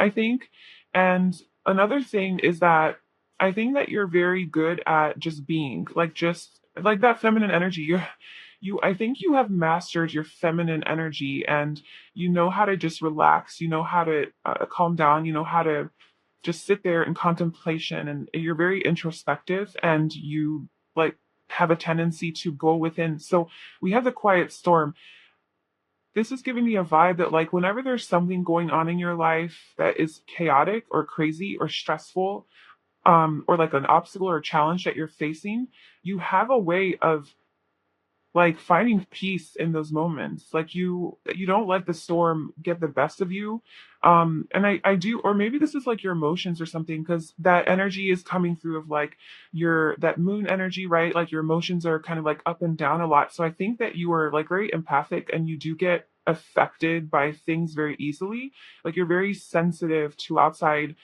I think. And another thing is that I think that you're very good at just like that feminine energy. I think you have mastered your feminine energy, and you know how to just relax, you know how to calm down, you know how to just sit there in contemplation, and you're very introspective, and you like have a tendency to go within. So we have the quiet storm. This is giving me a vibe that like whenever there's something going on in your life that is chaotic or crazy or stressful, or like an obstacle or challenge that you're facing, you have a way of like finding peace in those moments. Like you don't let the storm get the best of you. And I do, or maybe this is like your emotions or something, because that energy is coming through of like your that moon energy, right? Like your emotions are kind of like up and down a lot. So I think that you are like very empathic, and you do get affected by things very easily. Like you're very sensitive to outside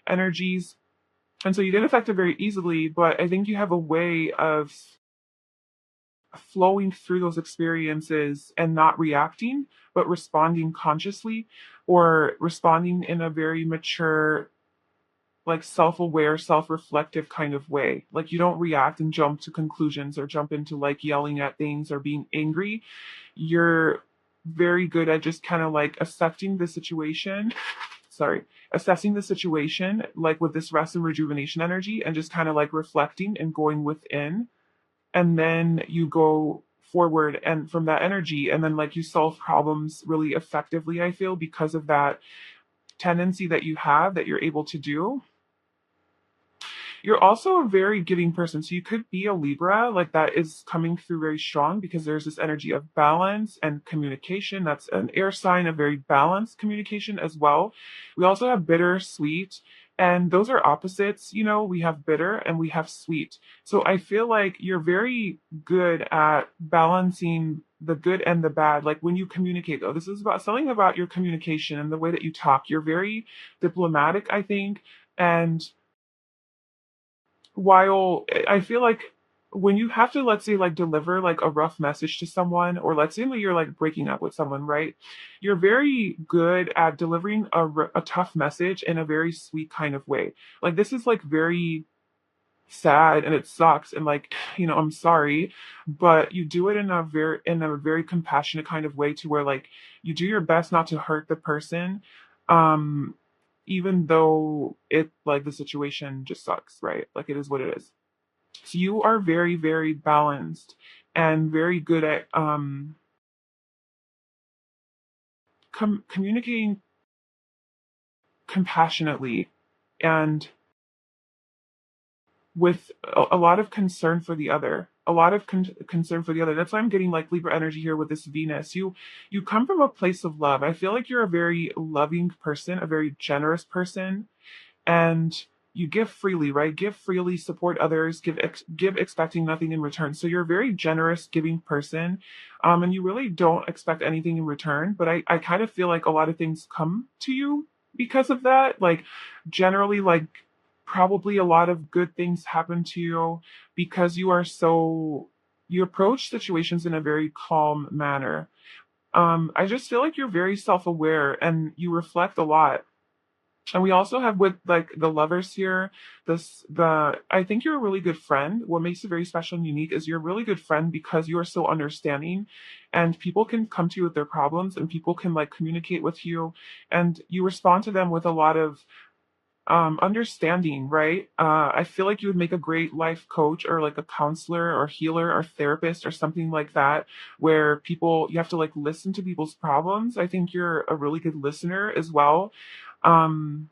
energies, and so you get affected very easily. But I think you have a way of flowing through those experiences and not reacting, but responding consciously, or responding in a very mature, like self aware, self reflective kind of way. Like you don't react and jump to conclusions or jump into like yelling at things or being angry. You're very good at just kind of like accepting the situation. Sorry, assessing the situation, like with this rest and rejuvenation energy, and just kind of like reflecting and going within, and then you go forward and from that energy, and then like you solve problems really effectively, I feel, because of that tendency that you have that you're able to do. You're also a very giving person, so you could be a Libra. Like that is coming through very strong, because there's this energy of balance and communication. That's an air sign, a very balanced communication as well. We also have bitter, sweet, and those are opposites. You know, we have bitter and we have sweet. So I feel like you're very good at balancing the good and the bad. Like when you communicate, though, this is about something about your communication and the way that you talk. You're very diplomatic, I think. And while I feel like when you have to, let's say, like deliver like a rough message to someone, or let's say that you're like breaking up with someone, right? You're very good at delivering a tough message in a very sweet kind of way. Like this is like very sad and it sucks, and like, you know, I'm sorry, but you do it in a very compassionate kind of way, to where like you do your best not to hurt the person, um even though it like the situation just sucks, right? Like it is what it is. So you are very, very balanced and very good at communicating compassionately, and with a lot of concern for the other, a lot of concern for the other. That's why I'm getting like Libra energy here with this Venus. You come from a place of love. I feel like you're a very loving person, a very generous person, and you give freely, right? Give freely, support others, give expecting nothing in return. So you're a very generous, giving person, and you really don't expect anything in return. But I kind of feel like a lot of things come to you because of that. Like generally, like probably a lot of good things happen to you because you approach situations in a very calm manner. I just feel like you're very self-aware and you reflect a lot. And we also have with like the lovers here, the I think you're a really good friend. What makes you very special and unique is you're a really good friend because you are so understanding, and people can come to you with their problems, and people can like communicate with you, and you respond to them with a lot of understanding, right? I feel like you would make a great life coach, or like a counselor or healer or therapist or something like that, where people you have to like listen to people's problems. I think you're a really good listener as well. Um,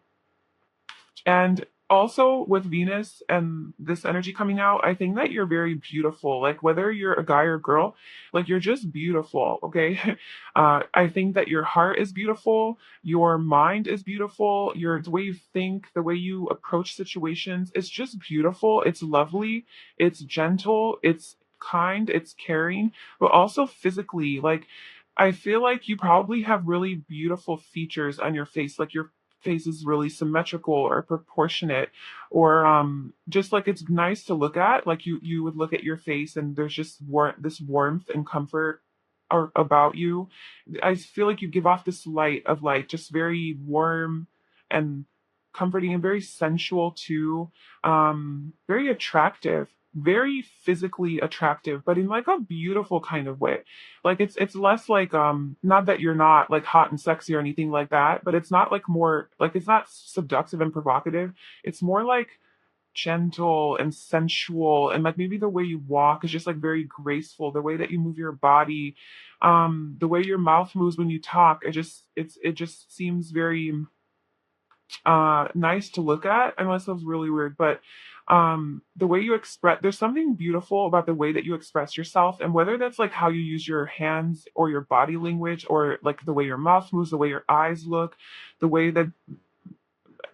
and also with Venus and this energy coming out, I think that you're very beautiful. Like whether you're a guy or girl, like you're just beautiful, okay? I think that your heart is beautiful, your mind is beautiful, the way you think, the way you approach situations, it's just beautiful. It's lovely, it's gentle, it's kind, it's caring, but also physically, like I feel like you probably have really beautiful features on your face. Like your face is really symmetrical or proportionate, or just like it's nice to look at. Like you would look at your face and there's just this warmth and comfort about you. I feel like you give off this light of like just very warm and comforting and very sensual too. Very attractive, very physically attractive, but in like a beautiful kind of way. Like it's less like not that you're not like hot and sexy or anything like that, but it's not like more like it's not seductive and provocative. It's more like gentle and sensual, and like maybe the way you walk is just like very graceful, the way that you move your body, the way your mouth moves when you talk, it just seems very nice to look at. I know that sounds really weird, but the way you express, there's something beautiful about the way that you express yourself, and whether that's like how you use your hands or your body language, or like the way your mouth moves, the way your eyes look, the way that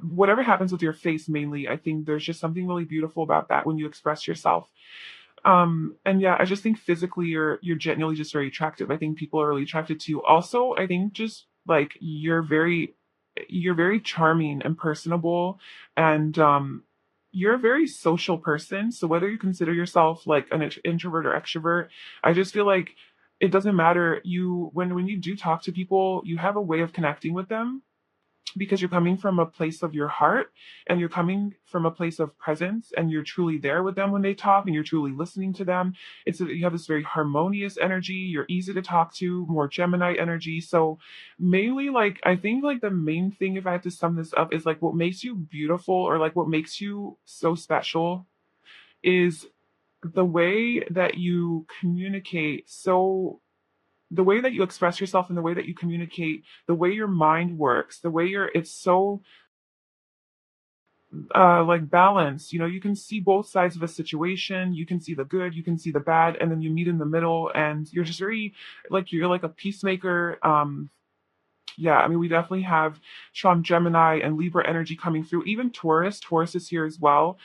whatever happens with your face mainly, I think there's just something really beautiful about that when you express yourself. And yeah, I just think physically you're genuinely just very attractive. I think people are really attracted to you. Also, I think just like you're very charming and personable, and you're a very social person. So whether you consider yourself like an introvert or extrovert, I just feel like it doesn't matter. When you do talk to people, you have a way of connecting with them because you're coming from a place of your heart, and you're coming from a place of presence, and you're truly there with them when they talk, and you're truly listening to them. You have this very harmonious energy. You're easy to talk to, more Gemini energy. So mainly, like, I think like the main thing, if I had to sum this up, is like what makes you beautiful, or like what makes you so special, is the way that you communicate. So the way that you express yourself and the way that you communicate, the way your mind works, the way it's so like balanced. You can see both sides of a situation. You can see the good, you can see the bad, and then you meet in the middle, and you're just very like you're like a peacemaker. Yeah, I mean, we definitely have strong Gemini and Libra energy coming through. Even Taurus, Taurus is here as well.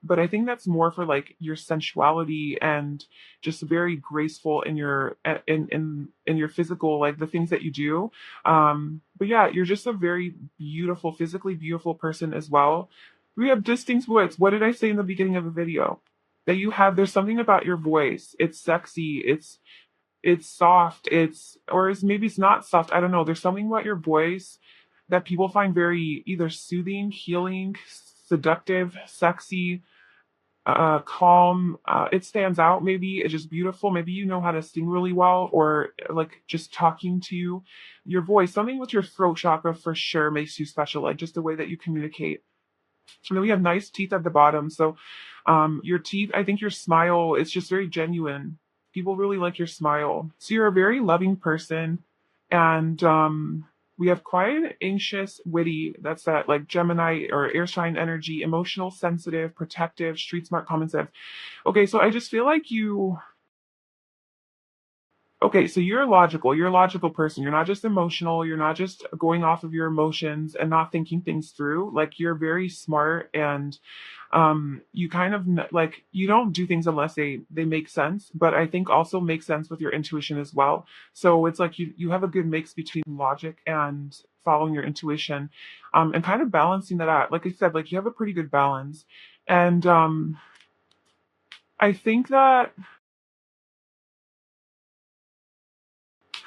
But I think that's more for like your sensuality and just very graceful in your in your physical, like the things that you do. But yeah, you're just a very beautiful, physically beautiful person as well. We have distinct voice. What did I say in the beginning of the video? That there's something about your voice. It's sexy. It's soft, maybe it's not soft, I don't know. There's something about your voice that people find very either soothing, healing, seductive, sexy, calm. It stands out. Maybe it's just beautiful. Maybe you know how to sing really well, or like just talking to you. Your voice, something with your throat chakra for sure makes you special, like just the way that you communicate. And then we have nice teeth at the bottom. So your teeth, I think your smile is just very genuine. People really like your smile. So you're a very loving person. And we have quiet, anxious, witty. That's that like Gemini or air sign energy, emotional, sensitive, protective, street smart, common sense. Okay, so I just feel like okay, so you're logical. You're a logical person. You're not just emotional. You're not just going off of your emotions and not thinking things through. Like you're very smart, and you kind of like you don't do things unless they make sense, but I think also make sense with your intuition as well. So it's like you have a good mix between logic and following your intuition, and kind of balancing that out. Like I said, like you have a pretty good balance. And I think that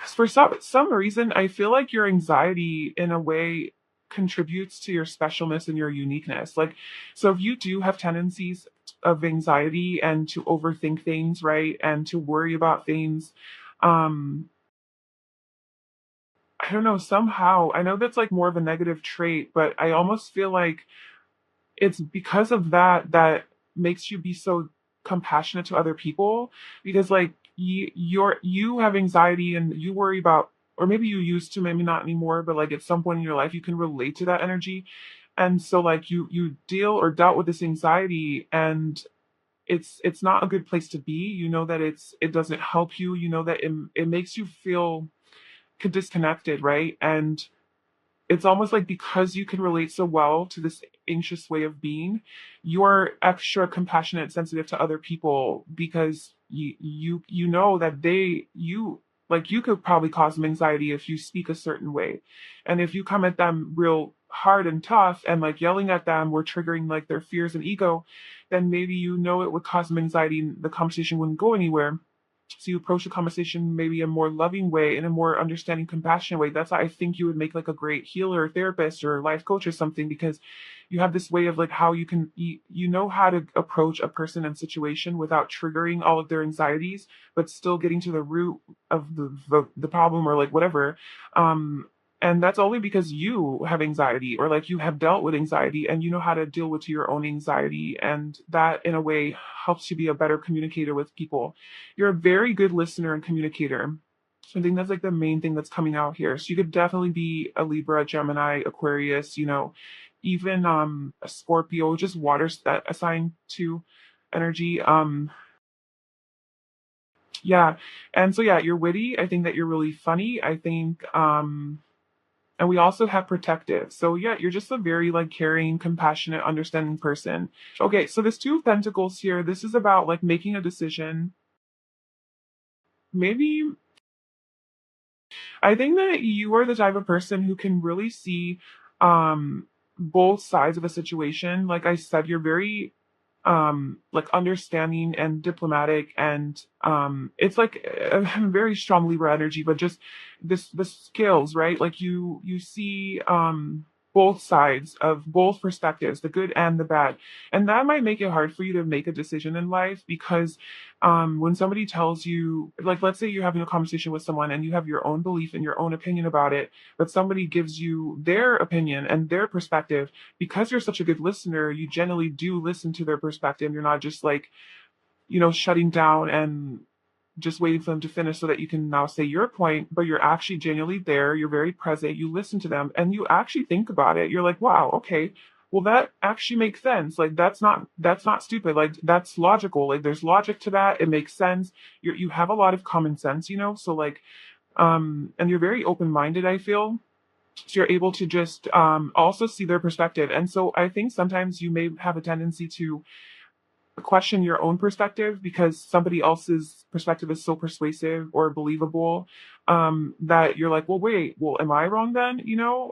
for some reason, I feel like your anxiety in a way contributes to your specialness and your uniqueness. Like, so if you do have tendencies of anxiety and to overthink things, right, and to worry about things, um, I don't know, somehow, I know that's like more of a negative trait, but I almost feel like it's because of that makes you be so compassionate to other people, because like you have anxiety and you worry about, or maybe you used to, maybe not anymore, but like at some point in your life you can relate to that energy. And so like you deal or dealt with this anxiety, and it's not a good place to be. You know that it doesn't help you. You know that it makes you feel disconnected, right? And it's almost like because you can relate so well to this anxious way of being, you're extra compassionate and sensitive to other people, because you know that you like you could probably cause them anxiety if you speak a certain way. And if you come at them real hard and tough and like yelling at them, we're triggering like their fears and ego, then maybe it would cause them anxiety and the conversation wouldn't go anywhere. So you approach the conversation maybe a more loving way, in a more understanding, compassionate way. That's why I think you would make like a great healer, therapist, or life coach or something, because you have this way of like how you can you know how to approach a person and situation without triggering all of their anxieties, but still getting to the root of the problem, or like whatever. Um, and that's only because you have anxiety, or like you have dealt with anxiety and you know how to deal with your own anxiety. And that in a way helps you be a better communicator with people. You're a very good listener and communicator. I think that's like the main thing that's coming out here. So you could definitely be a Libra, Gemini, Aquarius, even a Scorpio, just waters that assign to energy. Yeah. And so yeah, you're witty. I think that you're really funny. I think and we also have protective. So yeah, you're just a very like caring, compassionate, understanding person. Okay, so this two of pentacles here, this is about like making a decision. Maybe I think that you are the type of person who can really see both sides of a situation. Like I said, you're very like understanding and diplomatic, and it's like a very strong Libra energy, but just this skills, right? Like you see both sides of both perspectives, the good and the bad. And that might make it hard for you to make a decision in life, because when somebody tells you, like, let's say you're having a conversation with someone and you have your own belief and your own opinion about it, but somebody gives you their opinion and their perspective. Because you're such a good listener, you generally do listen to their perspective. You're not just like, shutting down and just waiting for them to finish so that you can now say your point, but you're actually genuinely there. You're very present. You listen to them and you actually think about it. You're like, wow, okay. Well, that actually makes sense. Like that's not stupid. Like that's logical. Like there's logic to that. It makes sense. You have a lot of common sense, So like, and you're very open minded, I feel. So you're able to just also see their perspective. And so I think sometimes you may have a tendency to question your own perspective because somebody else's perspective is so persuasive or believable, that you're like, well, wait, well, am I wrong then?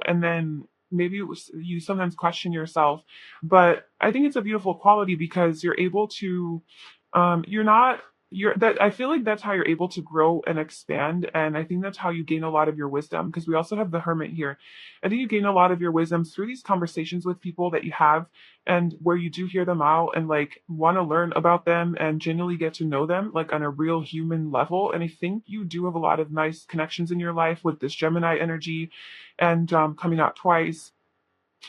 And then maybe you sometimes question yourself. But I think it's a beautiful quality because you're able to, you're not. You're that I feel like that's how you're able to grow and expand. And I think that's how you gain a lot of your wisdom, because we also have the hermit here. I think you gain a lot of your wisdom through these conversations with people that you have, and where you do hear them out and like want to learn about them and genuinely get to know them like on a real human level. And I think you do have a lot of nice connections in your life with this Gemini energy, and coming out twice.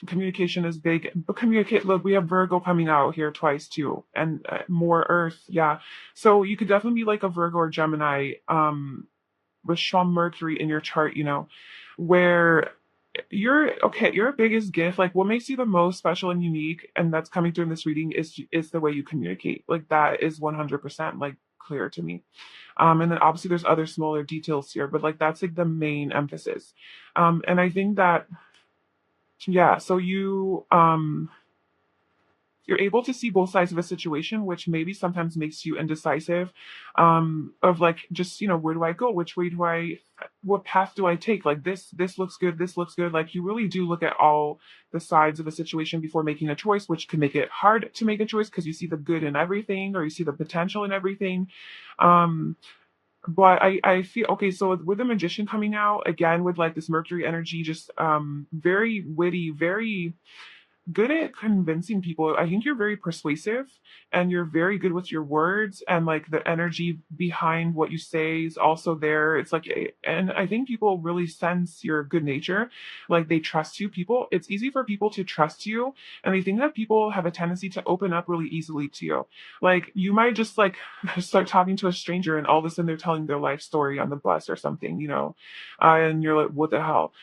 Communication is big, but communicate. Look, we have Virgo coming out here twice too, and more Earth. Yeah, so you could definitely be like a Virgo or Gemini, with strong Mercury in your chart. Where your biggest gift, like what makes you the most special and unique, and that's coming through in this reading, is the way you communicate. Like that is 100% like clear to me. And then obviously there's other smaller details here, but like that's like the main emphasis. And I think that, yeah, so you're able to see both sides of a situation, which maybe sometimes makes you indecisive, of like, just, where do I go? What path do I take? Like this looks good. This looks good. Like you really do look at all the sides of a situation before making a choice, which can make it hard to make a choice because you see the good in everything, or you see the potential in everything. Um, but I feel okay. So with the magician coming out again with like this Mercury energy, just very witty, very good at convincing people. I think you're very persuasive and you're very good with your words, and like the energy behind what you say is also there. It's like, and I think people really sense your good nature. Like they trust you. It's easy for people to trust you. And I think that people have a tendency to open up really easily to you. Like you might just like start talking to a stranger and all of a sudden they're telling their life story on the bus or something, and you're like, what the hell?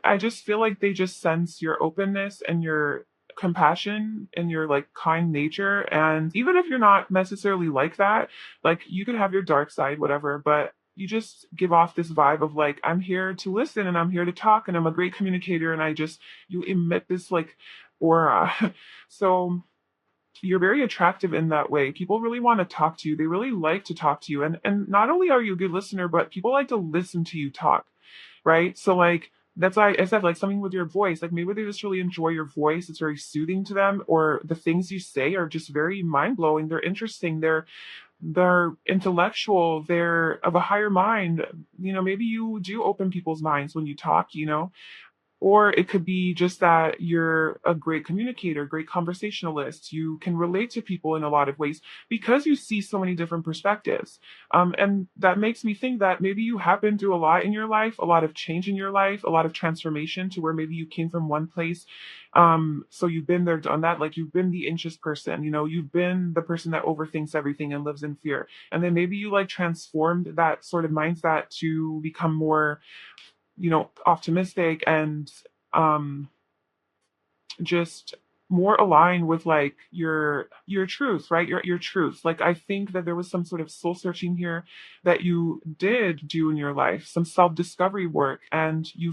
I just feel like they just sense your openness and your compassion and your like kind nature. And even if you're not necessarily like that, like you could have your dark side, whatever, but you just give off this vibe of like, I'm here to listen and I'm here to talk and I'm a great communicator, and you emit this like aura. So you're very attractive in that way. People really want to talk to you. They really like to talk to you. And not only are you a good listener, but people like to listen to you talk, right? So like that's why I said like something with your voice. Like maybe they just really enjoy your voice. It's very soothing to them, or the things you say are just very mind blowing. They're interesting. they're intellectual, they're of a higher mind. Maybe you do open people's minds when you talk, or it could be just that you're a great communicator, great conversationalist. You can relate to people in a lot of ways because you see so many different perspectives. And that makes me think that maybe you have been through a lot in your life, a lot of change in your life, a lot of transformation to where maybe you came from one place. So you've been there, done that. Like you've been the anxious person, you've been the person that overthinks everything and lives in fear. And then maybe you like transformed that sort of mindset to become more optimistic and um just more aligned with like your truth, right? Your truth. Like I think that there was some sort of soul searching here that you did do in your life, some self-discovery work, and you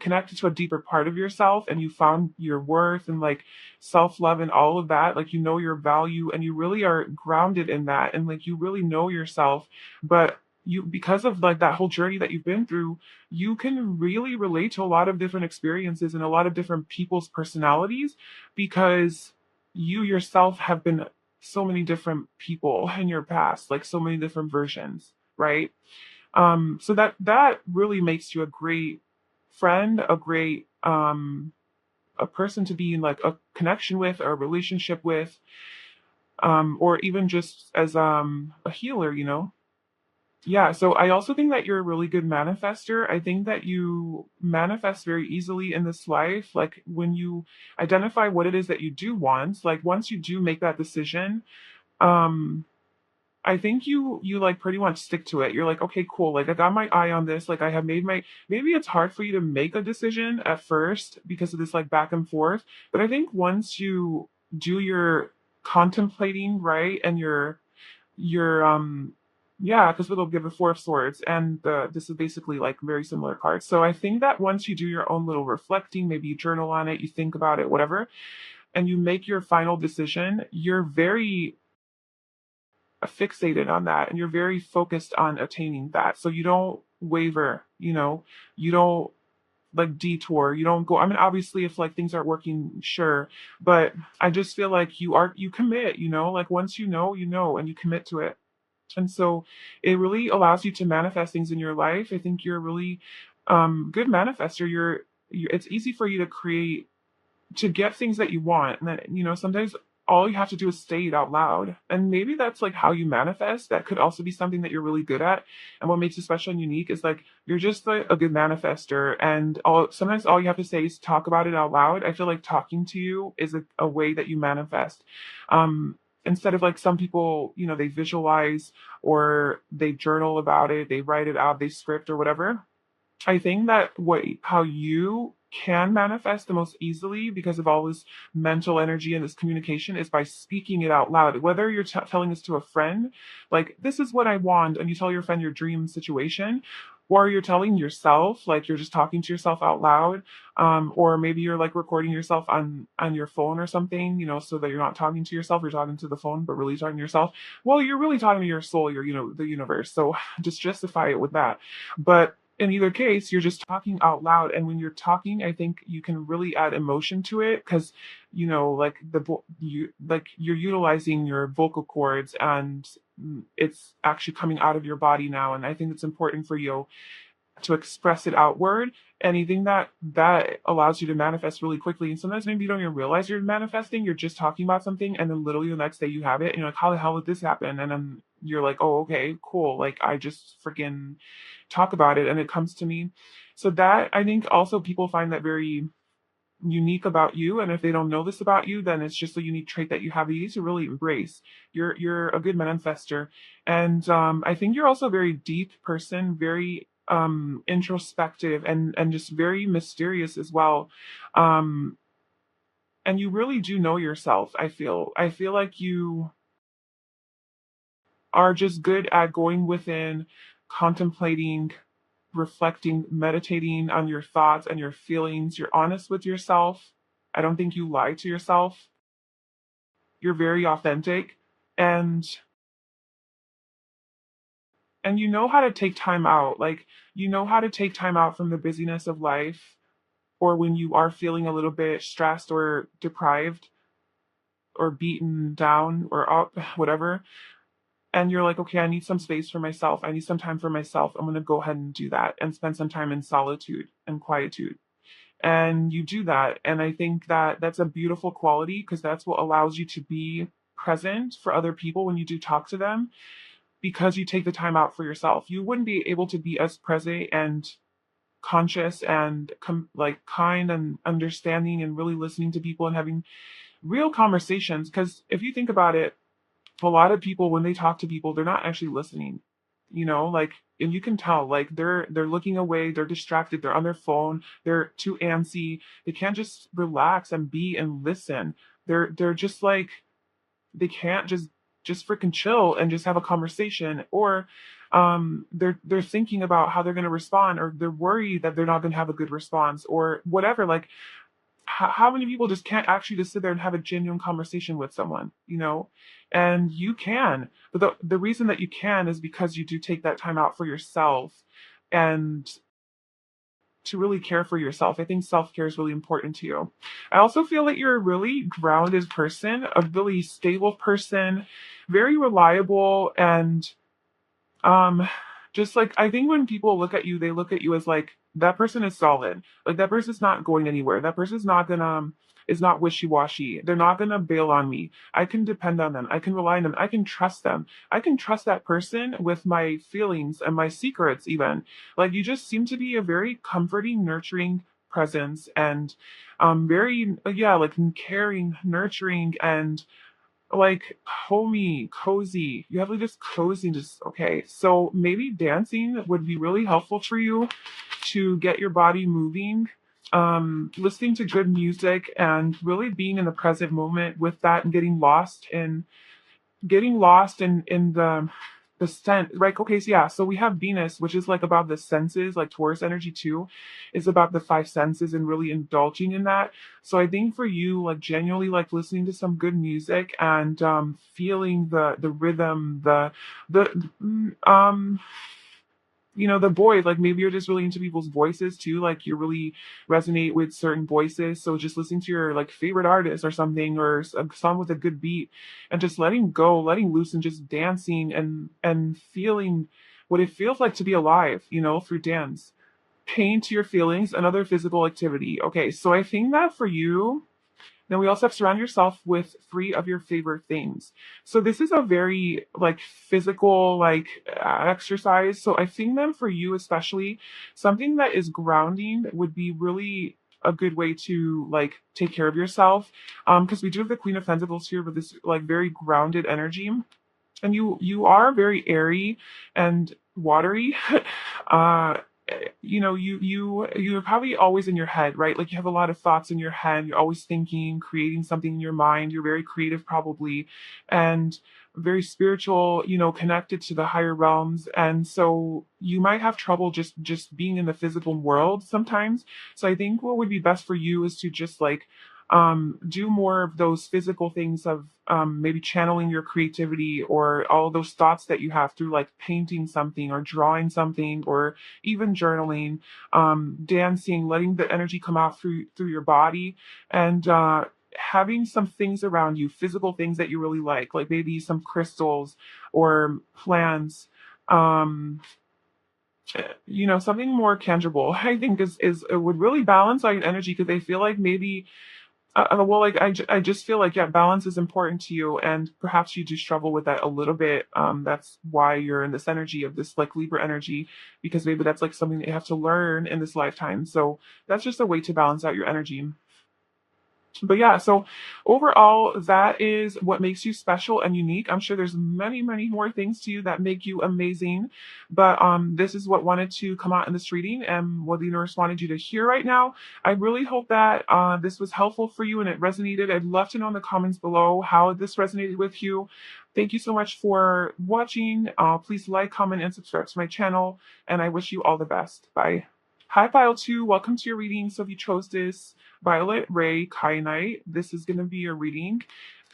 connected to a deeper part of yourself and you found your worth and like self-love and all of that. Like your value and you really are grounded in that and like you really know yourself. But you, because of like that whole journey that you've been through, you can really relate to a lot of different experiences and a lot of different people's personalities because you yourself have been so many different people in your past, like so many different versions, right? So that really makes you a great friend, a great a person to be in like a connection with or a relationship with, or even just as a healer, Yeah, so I also think that you're a really good manifester. I think that you manifest very easily in this life. Like when you identify what it is that you do want, like once you do make that decision, um, I think you like pretty much stick to it. You're like, okay, cool. Like I got my eye on this. Like I have made my maybe it's hard for you to make a decision at first because of this like back and forth. But I think once you do your contemplating, right, and your yeah, because it'll give a four of swords and this is basically like very similar cards. So I think that once you do your own little reflecting, maybe you journal on it, you think about it, whatever, and you make your final decision, you're very fixated on that and you're very focused on attaining that. So you don't waver, you don't like detour, you don't go. I mean, obviously if like things aren't working, sure, but I just feel like you commit, like once you know and you commit to it. And so it really allows you to manifest things in your life. I think you're a really good manifester. It's easy for you to create, to get things that you want. And then, sometimes all you have to do is say it out loud. And maybe that's like how you manifest. That could also be something that you're really good at. And what makes you special and unique is like you're just like a good manifester. And sometimes all you have to say is talk about it out loud. I feel like talking to you is a way that you manifest. Instead of like some people, they visualize or they journal about it, they write it out, they script or whatever. I think that how you can manifest the most easily because of all this mental energy and this communication is by speaking it out loud. Whether you're telling this to a friend, like this is what I want, and you tell your friend your dream situation, or you're telling yourself, like you're just talking to yourself out loud, or maybe you're like recording yourself on your phone or something, so that you're not talking to yourself, you're talking to the phone, but really talking to yourself. Well, you're really talking to your soul, the universe. So just justify it with that. But in either case, you're just talking out loud. And when you're talking, I think you can really add emotion to it because, like you're utilizing your vocal cords and it's actually coming out of your body now. And I think it's important for you to express it outward. Anything that allows you to manifest really quickly. And sometimes maybe you don't even realize you're manifesting. You're just talking about something, and then literally the next day you have it, and you're like, "How the hell did this happen?" And then you're like, "Oh, okay, cool. Like I just freaking talk about it, and it comes to me." So that I think also people find that very unique about you, and if they don't know this about you, then it's just a unique trait that you have. You need to really embrace. You're a good manifester, and I think you're also a very deep person, very introspective, and just very mysterious as well. Um, and you really do know yourself. I feel like you are just good at going within, contemplating, reflecting, meditating on your thoughts and your feelings. You're honest with yourself. I don't think you lie to yourself. You're very authentic and you know how to take time out. Like you know how to take time out from the busyness of life or when you are feeling a little bit stressed or deprived or beaten down or up, whatever. and you're like, okay, I need some space for myself. I need some time for myself. I'm going to go ahead and do that and spend some time in solitude and quietude. And you do that. And I think that that's a beautiful quality because that's what allows you to be present for other people when you do talk to them because you take the time out for yourself. You wouldn't be able to be as present and conscious and like kind and understanding and really listening to people and having real conversations. Because if you think about it, a lot of people when they talk to people, they're not actually listening. Like, and you can tell, like they're looking away, they're distracted, they're on their phone, they're too antsy, they can't just relax and be and listen. They're just like they can't just freaking chill and just have a conversation, or they're thinking about how they're going to respond, or they're worried that they're not going to have a good response or whatever. Like how many people just can't actually just sit there and have a genuine conversation with someone. And you can, but the reason that you can is because you do take that time out for yourself and to really care for yourself. I think self-care is really important to you. I also feel that you're a really grounded person, a really stable person, very reliable, and um, just like I think when people look at you, they look at you as like that person is solid. Like that person's not going anywhere. That person's not gonna is not wishy-washy. They're not gonna bail on me. I can depend on them. I can rely on them. I can trust them. I can trust that person with my feelings and my secrets even. Like you just seem to be a very comforting, nurturing presence and very yeah, like caring, nurturing and like homey, cozy. You have like this coziness. Okay, so maybe dancing would be really helpful for you to get your body moving. Listening to good music and really being in the present moment with that and getting lost in the sense, right? Okay, so yeah, so we have Venus, which is like about the senses, like Taurus energy too, is about the five senses and really indulging in that. So I think for you, like genuinely like listening to some good music and feeling the rhythm, the voice, like maybe you're just really into people's voices too, like you really resonate with certain voices. So just listening to your like favorite artist or something, or a song with a good beat, and just letting go, letting loose, and just dancing and feeling what it feels like to be alive, through dance. Pain to your feelings, another physical activity. Okay, so I think that for you, then we also have surround yourself with three of your favorite things. So this is a very like physical like exercise. So I think that for you especially, something that is grounding would be really a good way to like take care of yourself. Because we do have the Queen of Pentacles here with this like very grounded energy, and you are very airy and watery. uh you're probably always in your head, right? Like you have a lot of thoughts in your head, you're always thinking, creating something in your mind, you're very creative probably, and very spiritual, connected to the higher realms. And so you might have trouble just being in the physical world sometimes. So I think what would be best for you is to just like do more of those physical things of maybe channeling your creativity or all those thoughts that you have through like painting something or drawing something or even journaling, dancing, letting the energy come out through your body, and having some things around you, physical things that you really like maybe some crystals or plants. Um, Something more tangible. I think is it would really balance out your energy because I feel like maybe well, like I just feel like yeah, balance is important to you, and perhaps you do struggle with that a little bit. That's why you're in this energy of this like Libra energy, because maybe that's like something that you have to learn in this lifetime. So that's just a way to balance out your energy. But yeah, so overall, that is what makes you special and unique. I'm sure there's many, many more things to you that make you amazing. But this is what wanted to come out in this reading and what the universe wanted you to hear right now. I really hope that this was helpful for you and it resonated. I'd love to know in the comments below how this resonated with you. Thank you so much for watching. Please like, comment, and subscribe to my channel. And I wish you all the best. Bye. Hi, File 2. Welcome to your reading. So if you chose this, Violet Ray Kyanite, this is going to be your reading.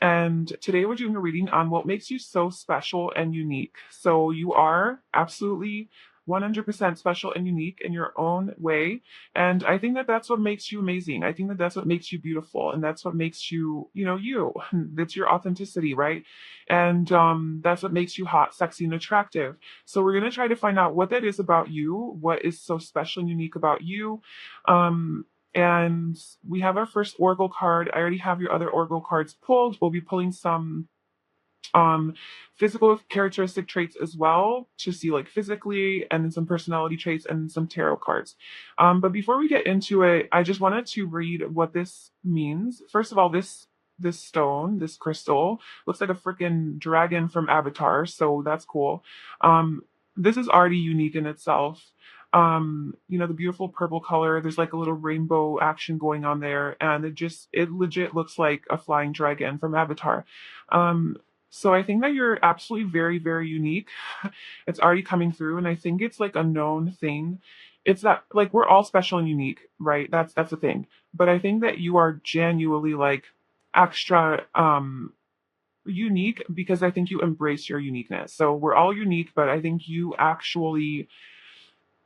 And today we're doing a reading on what makes you so special and unique. So you are absolutely 100% special and unique in your own way. And I think that that's what makes you amazing. I think that that's what makes you beautiful. And that's what makes you, you. That's your authenticity, right? And that's what makes you hot, sexy, and attractive. So we're going to try to find out what that is about you, what is so special and unique about you. And we have our first oracle card. I already have your other oracle cards pulled. We'll be pulling some physical characteristic traits as well to see like physically, and then some personality traits and some tarot cards. But before we get into it, I just wanted to read what this means. First of all, this stone, this crystal, looks like a freaking dragon from Avatar, so that's cool. This is already unique in itself. The beautiful purple color, there's like a little rainbow action going on there, and it legit looks like a flying dragon from Avatar. Um, so I think that you're absolutely very, very unique. It's already coming through, and I think it's like a known thing. It's that like we're all special and unique, right? That's the thing. But I think that you are genuinely like extra unique because I think you embrace your uniqueness. So we're all unique, but I think you actually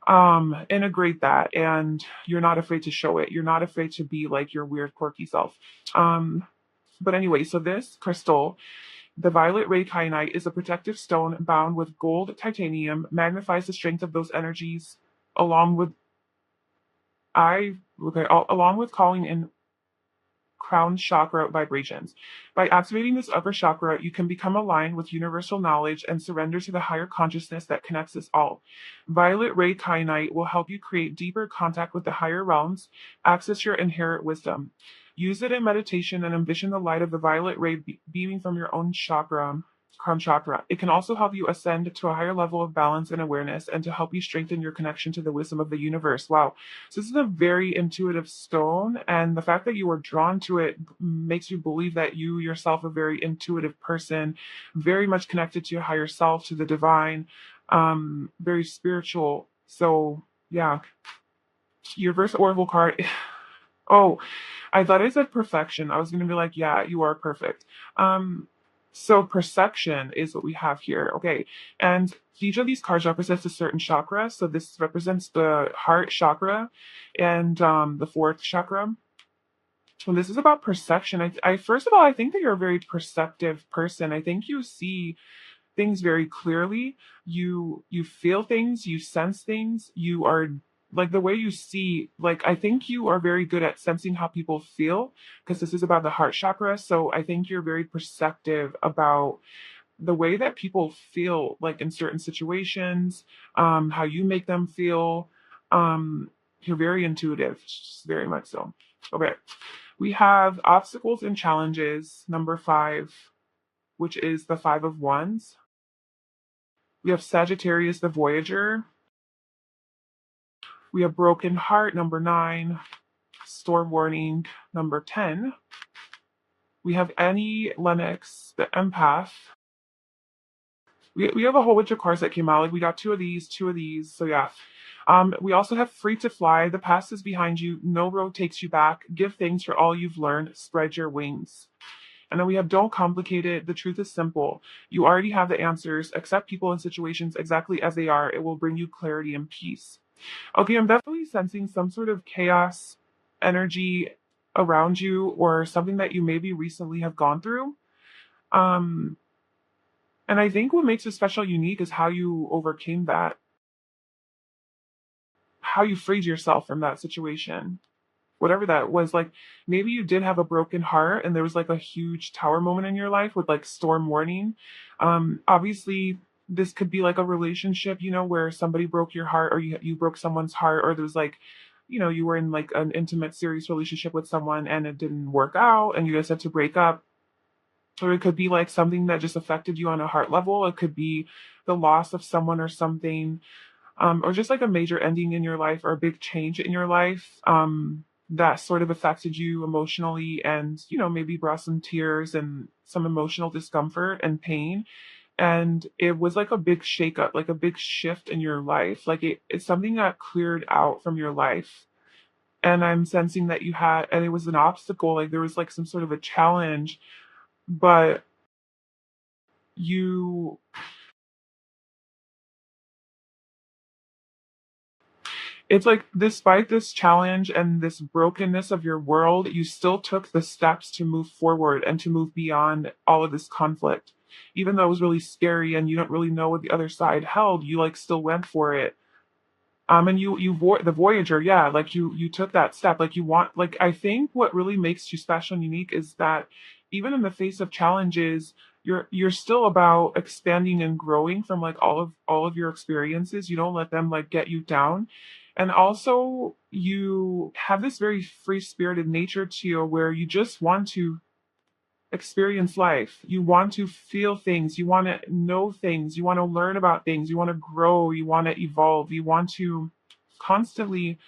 integrate that, and you're not afraid to show it. You're not afraid to be like your weird quirky self. But anyway, so this crystal, the violet ray kyanite, is a protective stone bound with gold titanium, magnifies the strength of those energies, along with along with calling in crown chakra vibrations. By activating this upper chakra, you can become aligned with universal knowledge and surrender to the higher consciousness that connects us all. Violet ray kyanite will help you create deeper contact with the higher realms, access your inherent wisdom. Use it in meditation and envision the light of the violet ray beaming from your own chakra, crown chakra. It can also help you ascend to a higher level of balance and awareness, and to help you strengthen your connection to the wisdom of the universe. Wow. So this is a very intuitive stone, and the fact that you were drawn to it makes you believe that you yourself are a very intuitive person, very much connected to your higher self, to the divine, very spiritual. So yeah, your first oracle card. Oh, I thought I said perfection. I was gonna be like, yeah, you are perfect. So perception is what we have here. Okay. And each of these cards represents a certain chakra. So this represents the heart chakra and the fourth chakra. When this is about perception, I first of all, I think that you're a very perceptive person. I think you see things very clearly. You feel things, you sense things, you are like the way you see, like I think you are very good at sensing how people feel, because this is about the heart chakra. So I think you're very perceptive about the way that people feel like in certain situations, how you make them feel. Um, you're very intuitive, very much so. Okay. We have obstacles and challenges, number 5, which is the 5 of Wands. We have Sagittarius, the Voyager. We have Broken Heart, number 9. Storm Warning, number 10. We have Annie Lennox, the Empath. We have a whole bunch of cards that came out. Like we got two of these. So yeah. We also have Free to Fly. The past is behind you. No road takes you back. Give thanks for all you've learned. Spread your wings. And then we have Don't Complicate It. The truth is simple. You already have the answers. Accept people and situations exactly as they are. It will bring you clarity and peace. Okay, I'm definitely sensing some sort of chaos energy around you, or something that you maybe recently have gone through. Um, and I think what makes it special unique is how you overcame that, how you freed yourself from that situation. Whatever that was, like maybe you did have a broken heart and there was like a huge tower moment in your life with like storm warning. Obviously this could be like a relationship, where somebody broke your heart, or you broke someone's heart, or there was like, you were in like an intimate serious relationship with someone and it didn't work out and you guys had to break up. Or it could be like something that just affected you on a heart level. It could be the loss of someone or something, or just like a major ending in your life or a big change in your life, that sort of affected you emotionally, and maybe brought some tears and some emotional discomfort and pain. And it was like a big shakeup, like a big shift in your life. Like it's something that cleared out from your life. And I'm sensing that you had, and it was an obstacle, like there was like some sort of a challenge, but you It's like despite this challenge and this brokenness of your world, you still took the steps to move forward and to move beyond all of this conflict. Even though it was really scary and you don't really know what the other side held, you like still went for it. And the Voyager, yeah, like you took that step. Like you want, like I think what really makes you special and unique is that even in the face of challenges, you're still about expanding and growing from like all of your experiences. You don't let them like get you down. And also you have this very free spirited nature to you where you just want to experience life. You want to feel things. You want to know things. You want to learn about things. You want to grow. You want to evolve. You want to constantly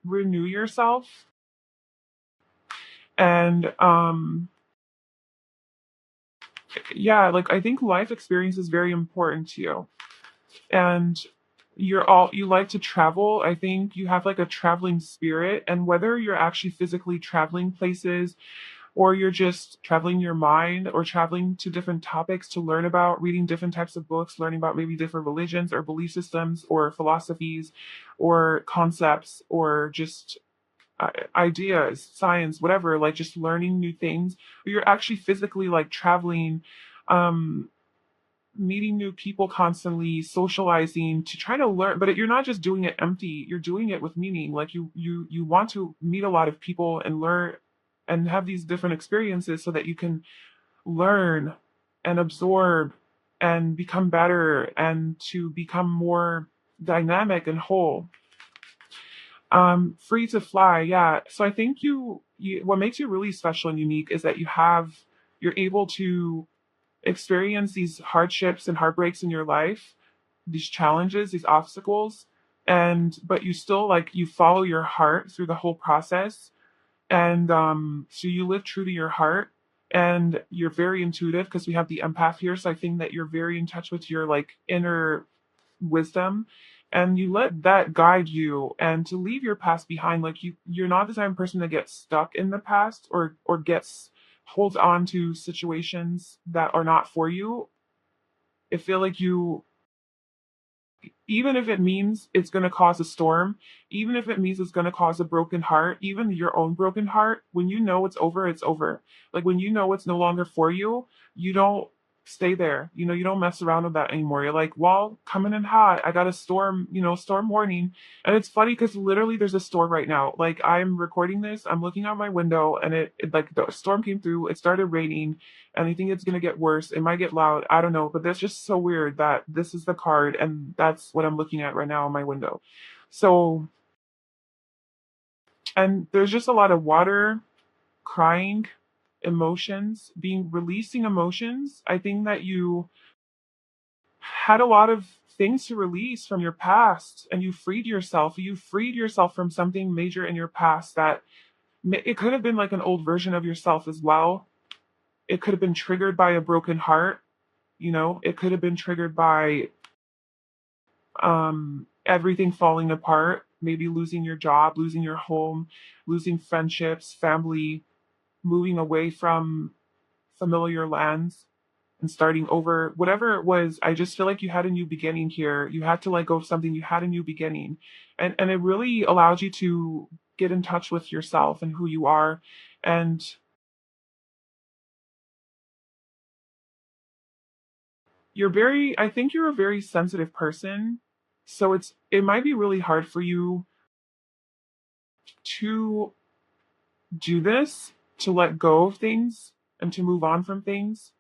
renew yourself. And yeah, like I think life experience is very important to you. And you like to travel. I think you have like a traveling spirit. And whether you're actually physically traveling places or you're just traveling your mind or traveling to different topics to learn about, reading different types of books, learning about maybe different religions or belief systems or philosophies or concepts or just ideas, science, whatever, like just learning new things. You're actually physically like traveling, um, meeting new people constantly, socializing to try to learn. But you're not just doing it empty. You're doing it with meaning. Like you want to meet a lot of people and learn and have these different experiences so that you can learn and absorb and become better and to become more dynamic and whole. Free to fly, yeah. So I think you what makes you really special and unique is that you're able to experience these hardships and heartbreaks in your life, these challenges, these obstacles, and but you still like you follow your heart through the whole process. And so you live true to your heart and you're very intuitive because we have the empath here. So I think that you're very in touch with your like inner wisdom and you let that guide you and to leave your past behind. Like you're not the type of person that gets stuck in the past or gets holds on to situations that are not for you. I feel like you, even if it means it's going to cause a storm, even if it means it's going to cause a broken heart, even your own broken heart, when you know it's over, it's over. Like when you know it's no longer for you, you don't stay there. You don't mess around with that anymore. You're like, well, coming in hot. I got a storm, storm warning. And it's funny because literally there's a storm right now. Like I'm recording this, I'm looking out my window and it like the storm came through, it started raining and I think it's gonna get worse. It might get loud. I don't know, but that's just so weird that this is the card and that's what I'm looking at right now on my window. So, and there's just a lot of water, crying, emotions, releasing emotions. I think that you had a lot of things to release from your past and you freed yourself. You freed yourself from something major in your past that it could have been like an old version of yourself as well. It could have been triggered by a broken heart. It could have been triggered by everything falling apart, maybe losing your job, losing your home, losing friendships, family, moving away from familiar lands and starting over. Whatever it was, I just feel like you had a new beginning here. You had to let go of something, you had a new beginning. And it really allows you to get in touch with yourself and who you are. And I think you're a very sensitive person. So it might be really hard for you to do this, to let go of things and to move on from things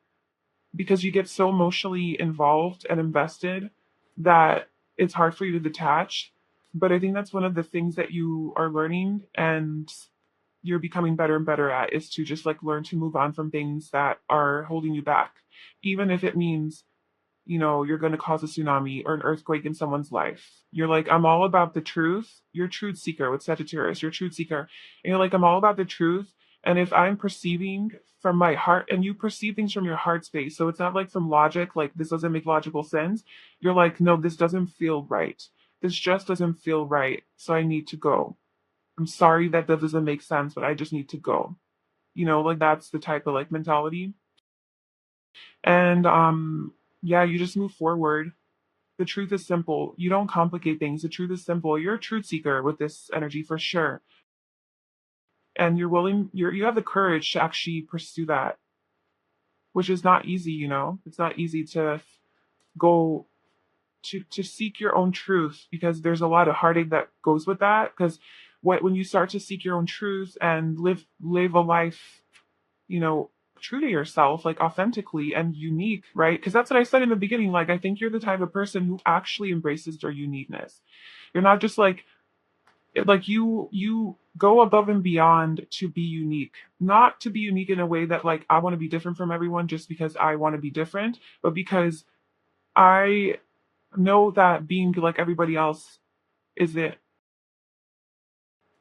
because you get so emotionally involved and invested that it's hard for you to detach. But I think that's one of the things that you are learning and you're becoming better and better at is to just like learn to move on from things that are holding you back, even if it means you're going to cause a tsunami or an earthquake in someone's life. You're like, I'm all about the truth. You're a truth seeker with Sagittarius. You're a truth seeker. And you're like, I'm all about the truth. And if I'm perceiving from my heart, and you perceive things from your heart space, so it's not like from logic, like this doesn't make logical sense. You're like, no, this doesn't feel right. This just doesn't feel right. So I need to go. I'm sorry that doesn't make sense, but I just need to go. Like that's the type of like mentality. And yeah, you just move forward the truth is simple. You don't complicate things. The truth is simple. You're a truth seeker with this energy for sure. And you have the courage to actually pursue that, which is not easy, you know? It's not easy to go to seek your own truth, because there's a lot of heartache that goes with that. Because when you start to seek your own truth and live a life, you know, true to yourself, like authentically and unique, right? Because that's what I said in the beginning. Like, I think you're the type of person who actually embraces their uniqueness. You're not just like you go above and beyond to be unique, not to be unique in a way that like I want to be different from everyone just because I want to be different, but because I know that being like everybody else isn't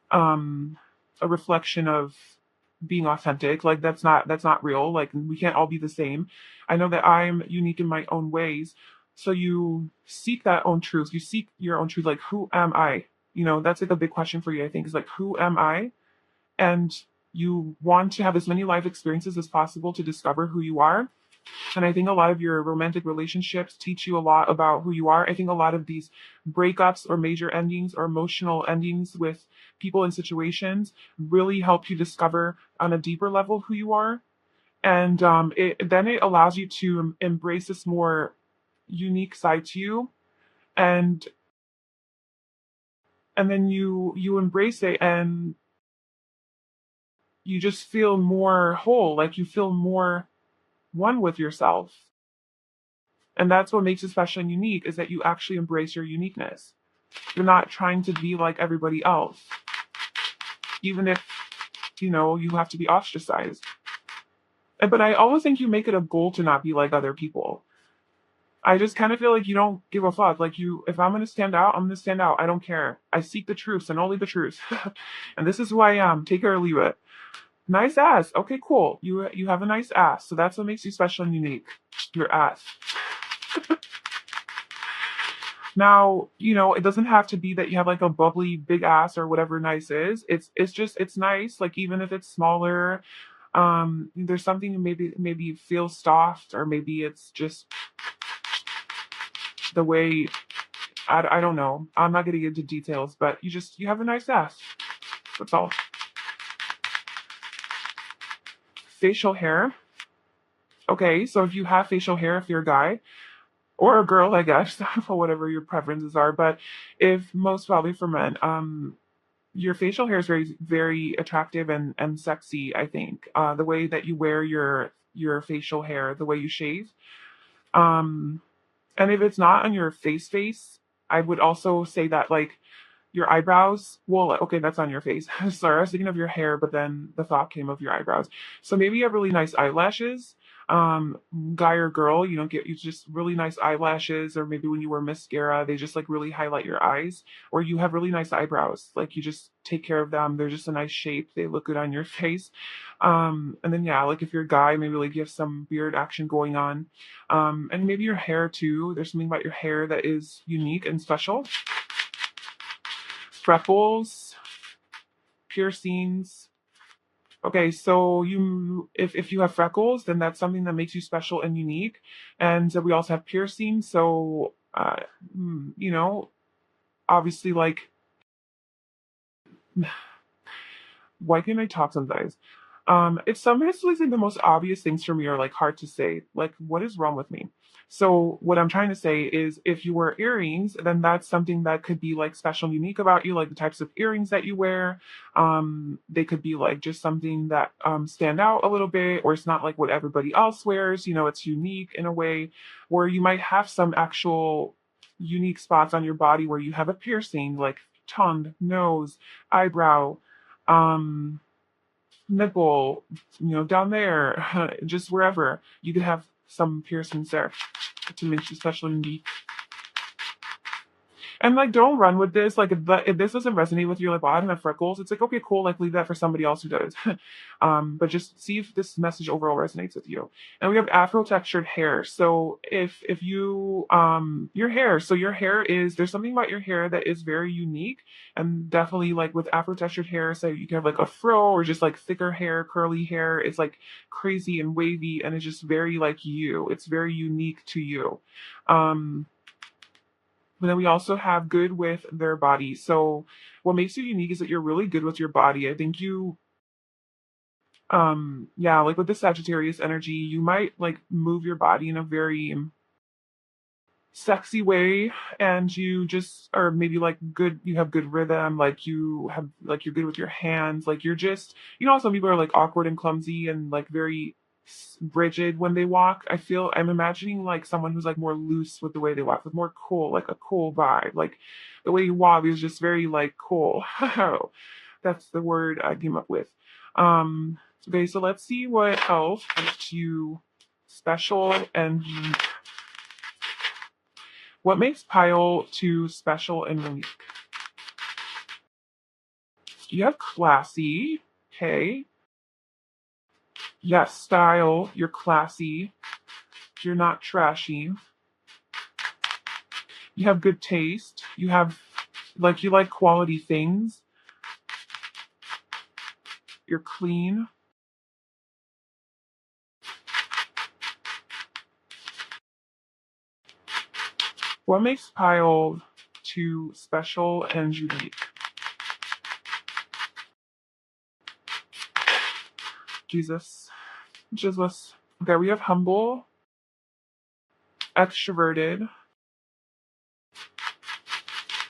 um a reflection of being authentic. Like that's not real. Like we can't all be the same. I know that I'm unique in my own ways. So you seek that own truth. You seek your own truth. Like, who am I? You know, that's like a big question for you, I think, is like, who am I? And you want to have as many life experiences as possible to discover who you are. And I think a lot of your romantic relationships teach you a lot about who you are. I think a lot of these breakups or major endings or emotional endings with people and situations really help you discover on a deeper level who you are. And it allows you to embrace this more unique side to you. And then you embrace it, and you just feel more whole, like you feel more one with yourself. And that's what makes it special and unique, is that you actually embrace your uniqueness. You're not trying to be like everybody else, even if, you know, you have to be ostracized. But I always think you make it a goal to not be like other people. I just kind of feel like you don't give a fuck. Like, if I'm going to stand out, I'm going to stand out. I don't care. I seek the truth and only the truth. And this is who I am. Take it or leave it. Nice ass. Okay, cool. You have a nice ass. So that's what makes you special and unique. Your ass. Now, you know, it doesn't have to be that you have like a bubbly big ass or whatever nice is. It's just it's nice, like even if it's smaller. There's something maybe feels soft, or maybe it's just the way I don't know. I'm not gonna get into details, but you have a nice ass. That's all. Facial hair. Okay, so if you have facial hair, if you're a guy, or a girl, I guess, for whatever your preferences are. But if most probably for men, your facial hair is very, very attractive and sexy, I think. The way that you wear your facial hair, the way you shave. Um, and if it's not on your face, I would also say that like your eyebrows, well, okay, that's on your face. Sorry, I was thinking of your hair, but then the thought came of your eyebrows. So maybe you have really nice eyelashes. Guy or girl, you don't get you just really nice eyelashes, or maybe when you wear mascara, they just like really highlight your eyes. Or you have really nice eyebrows, like you just take care of them. They're just a nice shape. They look good on your face. And then yeah, like if you're a guy, maybe like you have some beard action going on. And maybe your hair too. There's something about your hair that is unique and special. Freckles, piercings. Okay, so if you have freckles, then that's something that makes you special and unique. And we also have piercings. So you know, obviously, like, why can't I talk sometimes? It's sometimes like the most obvious things for me are like hard to say. Like, what is wrong with me? So what I'm trying to say is, if you wear earrings, then that's something that could be like special and unique about you, like the types of earrings that you wear. They could be like just something that stand out a little bit, or it's not like what everybody else wears. You know, it's unique in a way where you might have some actual unique spots on your body where you have a piercing, like tongue, nose, eyebrow, um nipple, you know, down there, just wherever you could have some piercings there to make you special and unique. And like, don't run with this. Like, if this doesn't resonate with you, like, well, I don't have freckles. It's like, okay, cool. Like, leave that for somebody else who does. But just see if this message overall resonates with you. And we have Afro textured hair. So if you your hair, so your hair is there's something about your hair that is very unique, and definitely like with Afro textured hair. So you can have like a fro, or just like thicker hair, curly hair. It's like crazy and wavy, and it's just very like you. It's very unique to you. Um, But then we also have good with their body. So what makes you unique is that you're really good with your body. I think you yeah, like with the Sagittarius energy, you might like move your body in a very sexy way, and you just are maybe like good, you have good rhythm, like you have like you're good with your hands, like you're just, you know, some people are like awkward and clumsy and like very rigid when they walk. I'm imagining like someone who's like more loose with the way they walk, with more cool, like a cool vibe, like the way you walk is just very like cool. That's the word I came up with. Okay, so let's see what else makes you special and unique. What makes Pile 2 special and unique? You have classy. Okay. Yes, style. You're classy. You're not trashy. You have good taste. You have, like, you like quality things. You're clean. What makes Pile 2 special and unique? Jesus. Jesus. Okay, we have humble, extroverted.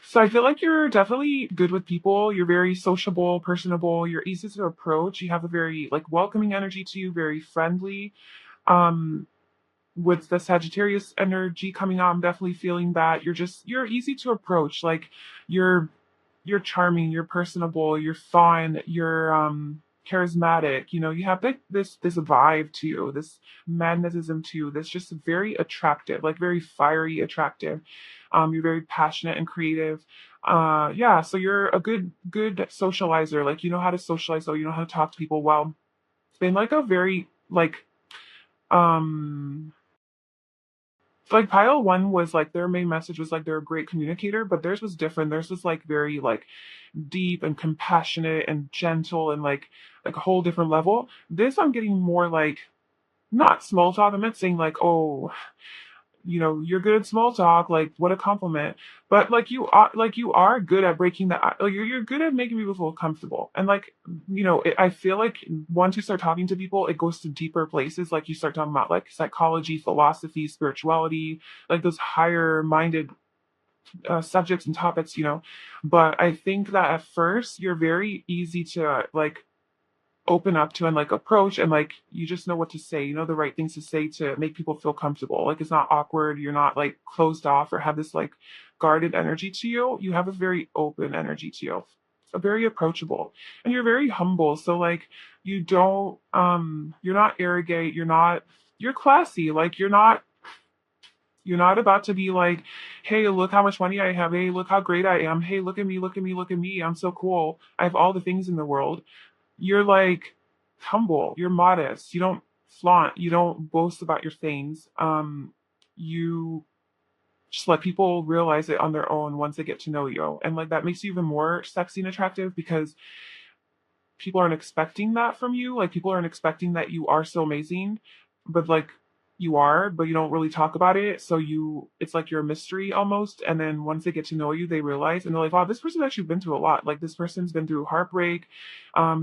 So I feel like you're definitely good with people. You're very sociable, personable. You're easy to approach. You have a very like welcoming energy to you, very friendly. Um, with the Sagittarius energy coming out, I'm definitely feeling that you're easy to approach. Like you're you're charming, you're personable, you're fun, you're charismatic. You know, you have like this vibe to you, this magnetism to you that's just very attractive, like very fiery attractive. You're very passionate and creative. Yeah, so you're a good socializer. Like you know how to socialize, so you know how to talk to people well. It's been like a very um like pile one was like their main message was like they're a great communicator, but theirs was different. Theirs was like very like deep and compassionate and gentle and like a whole different level. This I'm getting more like not small talk. I'm not saying like, oh, you know, you're good at small talk, like what a compliment. But like you are good at breaking the like you're good at making people feel comfortable. And like, you know, I feel like once you start talking to people, it goes to deeper places. Like you start talking about like psychology, philosophy, spirituality, like those higher minded subjects and topics, you know. But I think that at first you're very easy to like open up to and like approach, and like you just know what to say, you know the right things to say to make people feel comfortable. Like it's not awkward, you're not like closed off or have this like guarded energy to you. You have a very open energy to you, a very approachable, and you're very humble. So like you don't you're not arrogant, you're classy. Like you're not about to be like, hey, look how much money I have. Hey, look how great I am. Hey, look at me, look at me, look at me. I'm so cool. I have all the things in the world. You're like humble, you're modest, you don't flaunt, you don't boast about your things. You just let people realize it on their own once they get to know you. And like that makes you even more sexy and attractive because people aren't expecting that from you. Like people aren't expecting that you are so amazing, but like you are, but you don't really talk about it. So it's like you're a mystery almost. And then once they get to know you, they realize and they're like, wow, this person's actually been through a lot. Like this person's been through heartbreak,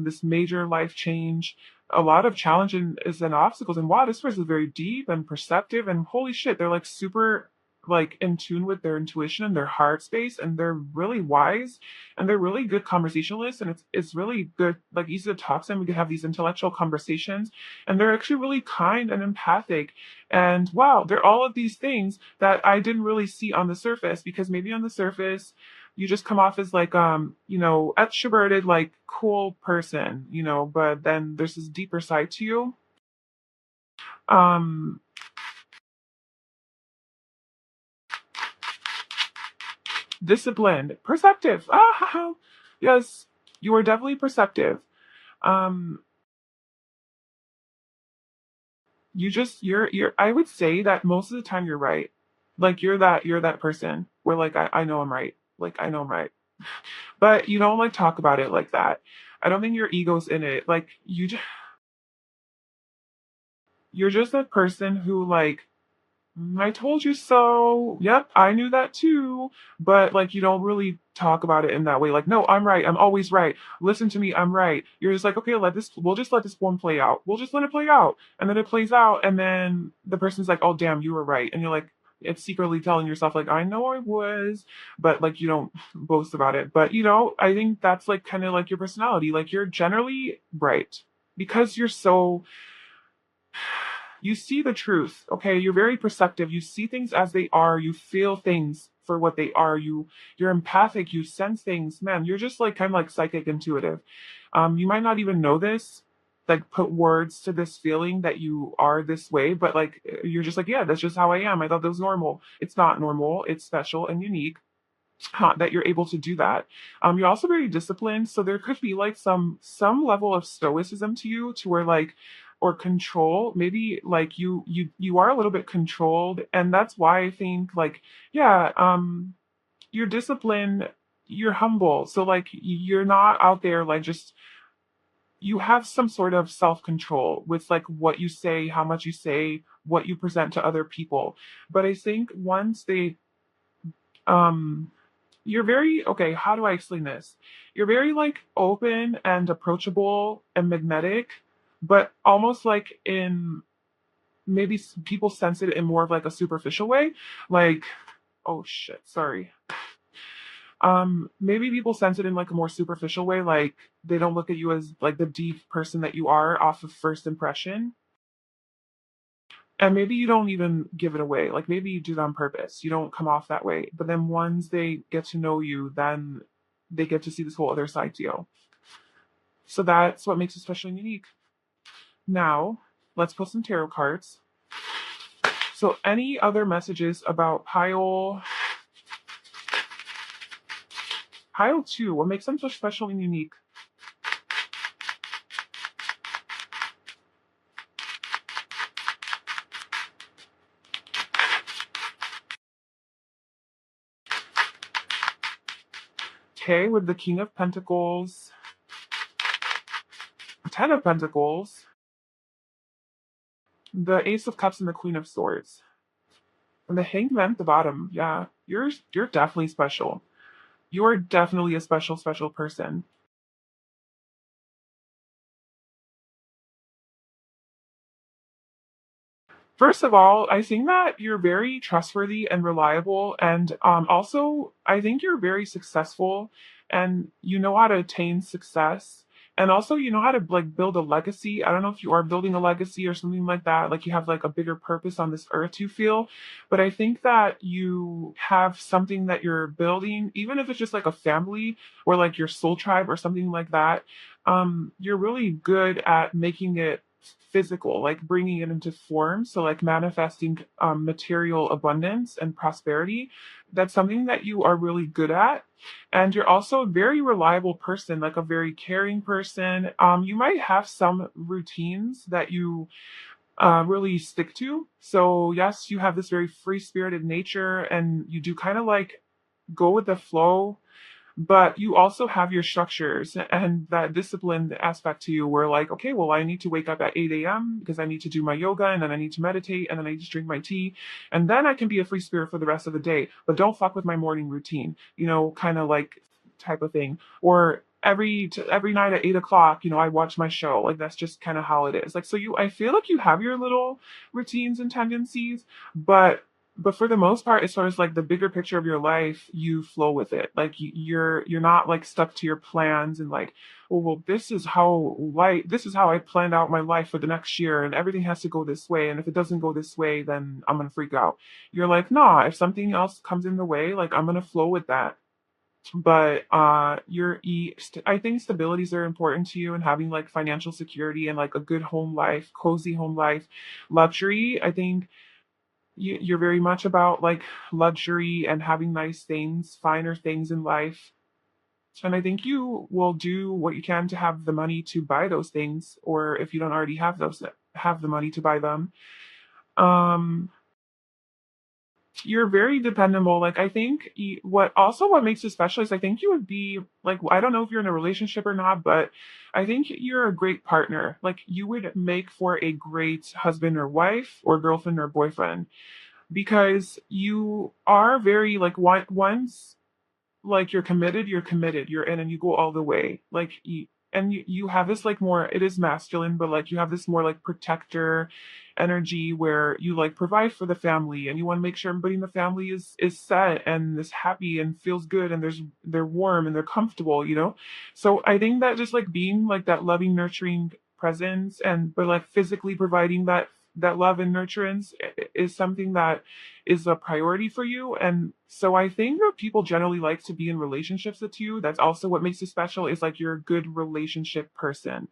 this major life change, a lot of challenges and obstacles. And wow, this person is very deep and perceptive. And holy shit, they're like super like in tune with their intuition and their heart space, and they're really wise and they're really good conversationalists, and it's really good, like easy to talk to them. We can have these intellectual conversations, and they're actually really kind and empathic. And wow, they're all of these things that I didn't really see on the surface, because maybe on the surface you just come off as like you know, extroverted, like cool person, you know, but then there's this deeper side to you. Um Disciplined, perceptive. Ah, yes, you are definitely perceptive. Um you're I would say that most of the time you're right. Like you're that person where like I know I'm right. Like I know I'm right. But you don't like talk about it like that. I don't think your ego's in it. Like you're just that person who like I told you so. Yep, I knew that too. But like, you don't really talk about it in that way. Like, no, I'm right. I'm always right. Listen to me. I'm right. You're just like, okay, we'll just let this one play out. We'll just let it play out. And then it plays out. And then the person's like, oh, damn, you were right. And you're like, it's secretly telling yourself, like, I know I was, but like, you don't boast about it. But, I think that's like kind of like your personality. Like, you're generally bright because you're so you see the truth. Okay, you're very perceptive. You see things as they are. You feel things for what they are. You're empathic. You sense things. Man, you're just like kind of like psychic intuitive. You might not even know this, like put words to this feeling that you are this way, but like you're just like, yeah, that's just how I am. I thought that was normal. It's not normal. It's special and unique that you're able to do that. You're also very disciplined, so there could be like some level of stoicism to you, to where like or control. Maybe like you are a little bit controlled, and that's why I think like yeah, you're disciplined. You're humble, so like you're not out there like just you have some sort of self control with like what you say, how much you say, what you present to other people. But I think once they um you're very okay, how do I explain this? You're very like open and approachable and magnetic, but almost like in maybe people sense it in more of like a superficial way. Like, oh shit, sorry. Maybe people sense it in like a more superficial way, like they don't look at you as like the deep person that you are off of first impression. And maybe you don't even give it away. Like maybe you do it on purpose. You don't come off that way. But then once they get to know you, then they get to see this whole other side to you. So that's what makes it special and unique. Now, let's pull some tarot cards. So any other messages about pile 2? What makes them so special and unique? Okay, with the King of Pentacles, 10 of Pentacles, the Ace of Cups, and the Queen of Swords. And the Hangman at the bottom. Yeah, you're definitely special. You're definitely a special person. First of all, I think that you're very trustworthy and reliable, and also I think you're very successful, and you know how to attain success, and also you know how to like build a legacy. I don't know if you are building a legacy or something like that, like you have like a bigger purpose on this earth. You feel, but I think that you have something that you're building, even if it's just like a family or like your soul tribe or something like that. You're really good at making it physical, like bringing it into form. So, like manifesting material abundance and prosperity. That's something that you are really good at. And you're also a very reliable person, like a very caring person. You might have some routines that you really stick to. So, yes, you have this very free spirited nature, and you do kind of like go with the flow, but you also have your structures and that disciplined aspect to you where like, okay, well, I need to wake up at 8 a.m. because I need to do my yoga, and then I need to meditate, and then I need to drink my tea, and then I can be a free spirit for the rest of the day, but don't fuck with my morning routine, kind of like type of thing. Or every night at 8 o'clock, I watch my show. Like that's just kind of how it is. Like, so I feel like you have your little routines and tendencies, but for the most part, as far as like the bigger picture of your life, you flow with it. Like you're not like stuck to your plans and like, oh well, this is how I planned out my life for the next year, and everything has to go this way. And if it doesn't go this way, then I'm gonna freak out. You're like, nah, if something else comes in the way, like I'm gonna flow with that. But I think stabilities are important to you, and having like financial security and like a good home life, cozy home life, luxury. I think you're very much about like luxury and having nice things, finer things in life. And I think you will do what you can to have the money to buy those things, or if you don't already have the money to buy them. Um, you're very dependable. Like I think what makes you special is I think you would be like, I don't know if you're in a relationship or not, but I think you're a great partner. Like you would make for a great husband or wife or girlfriend or boyfriend. because you are very like once like you're committed, you're in and you go all the way. Like you have this like more, it is masculine, but like you have this more like protector energy where you like provide for the family and you want to make sure everybody in the family is set and is happy and feels good and they're warm and they're comfortable, you know? So I think that just like being like that loving, nurturing presence and but like physically providing that love and nurturance is something that is a priority for you. And so I think that people generally like to be in relationships with you. That's also what makes you special is like you're a good relationship person.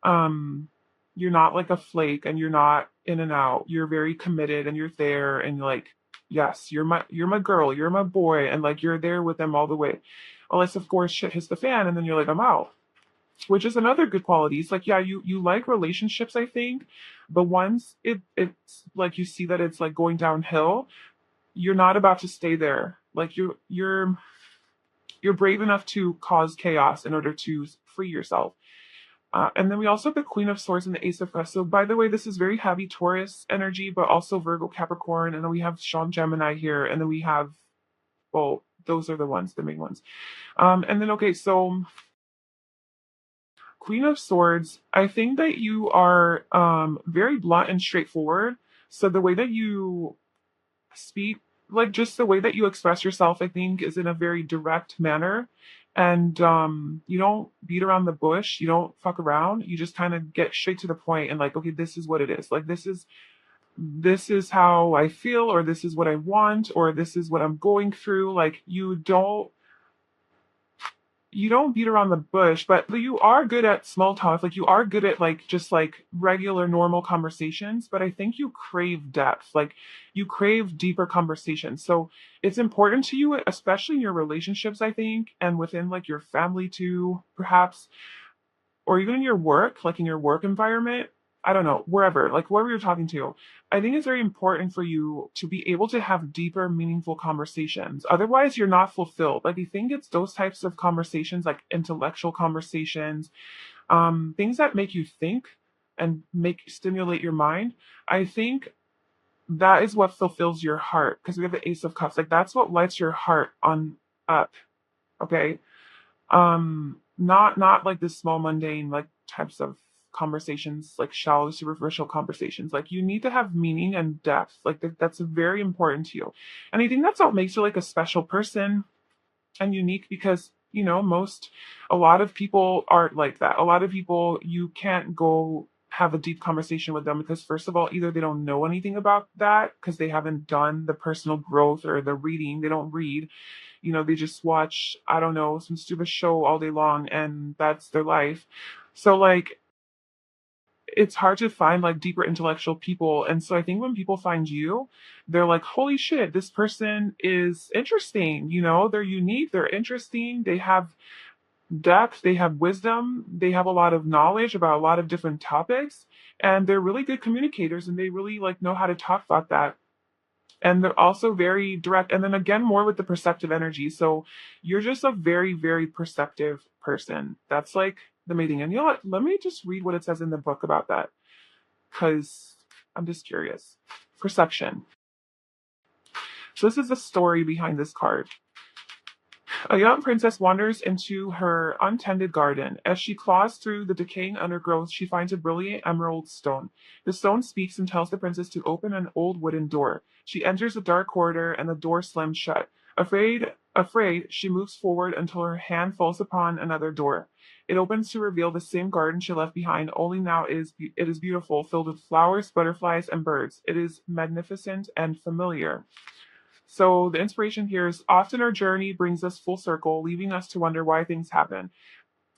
Um, you're not like a flake and you're not in and out. You're very committed and you're there and you're like, yes, you're my girl, you're my boy, and like you're there with them all the way. Unless of course shit hits the fan and then you're like, I'm out. Which is another good quality. It's like, yeah, you like relationships, I think, but once it's like you see that it's like going downhill, you're not about to stay there. Like you're brave enough to cause chaos in order to free yourself. And then we also have the Queen of Swords and the Ace of Cups. So by the way, this is very heavy Taurus energy, but also Virgo, Capricorn, and then we have Sean Gemini here, and then we have, well, those are the ones, the main ones. And then okay, so Queen of Swords, I think that you are very blunt and straightforward. So the way that you speak, like just the way that you express yourself, I think is in a very direct manner. And you don't beat around the bush, you don't fuck around, you just kind of get straight to the point and like, okay, this is what it is. Like this is how I feel, or this is what I want, or this is what I'm going through. Like you don't beat around the bush, but you are good at small talk. Like you are good at like just like regular normal conversations, but I think you crave depth. Like you crave deeper conversations. So it's important to you, especially in your relationships, I think, and within like your family too, perhaps, or even in your work, like in your work environment, I don't know, wherever, like whoever you're talking to, I think it's very important for you to be able to have deeper, meaningful conversations. Otherwise, you're not fulfilled. Like, I think it's those types of conversations, like intellectual conversations, things that make you think and make stimulate your mind. I think that is what fulfills your heart because we have the Ace of Cups. Like, that's what lights your heart on up. Okay, not like this small mundane like types of conversations, like shallow superficial conversations. Like you need to have meaning and depth. Like that's very important to you, and I think that's what makes you like a special person and unique because most a lot of people aren't like that. A lot of people, you can't go have a deep conversation with them because first of all, either they don't know anything about that because they haven't done the personal growth or the reading, they don't read, they just watch, I don't know, some stupid show all day long and that's their life. So like it's hard to find like deeper intellectual people. And so I think when people find you, they're like, holy shit, this person is interesting. They're unique, they're interesting, they have depth, they have wisdom, they have a lot of knowledge about a lot of different topics, and they're really good communicators and they really like know how to talk about that. And they're also very direct. And then again, more with the perceptive energy. So you're just a very, very perceptive person. That's like the main thing. And you know what? Let me just read what it says in the book about that because I'm just curious. Perception. So this is the story behind this card. A young princess wanders into her untended garden. As she claws through the decaying undergrowth, she finds a brilliant emerald stone. The stone speaks and tells the princess to open an old wooden door. She enters a dark corridor and the door slams shut. Afraid, she moves forward until her hand falls upon another door. It opens to reveal the same garden she left behind, only now it is beautiful, filled with flowers, butterflies, and birds. It is magnificent and familiar. So the inspiration here is often our journey brings us full circle, leaving us to wonder why things happen.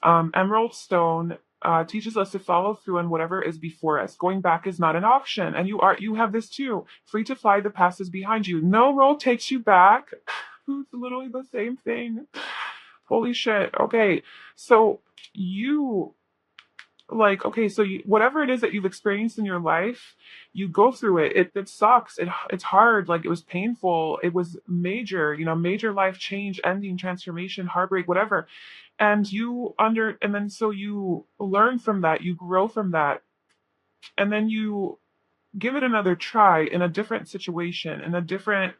Emerald Stone teaches us to follow through on whatever is before us. Going back is not an option, and you have this too. Free to fly, the past is behind you. No road takes you back. It's literally the same thing. Holy shit. Okay, so you like okay so whatever it is that you've experienced in your life, you go through it. It sucks, it's hard, like it was painful, it was major, major life change, ending, transformation, heartbreak, whatever. And then so you learn from that, you grow from that, and then you give it another try in a different situation, in a different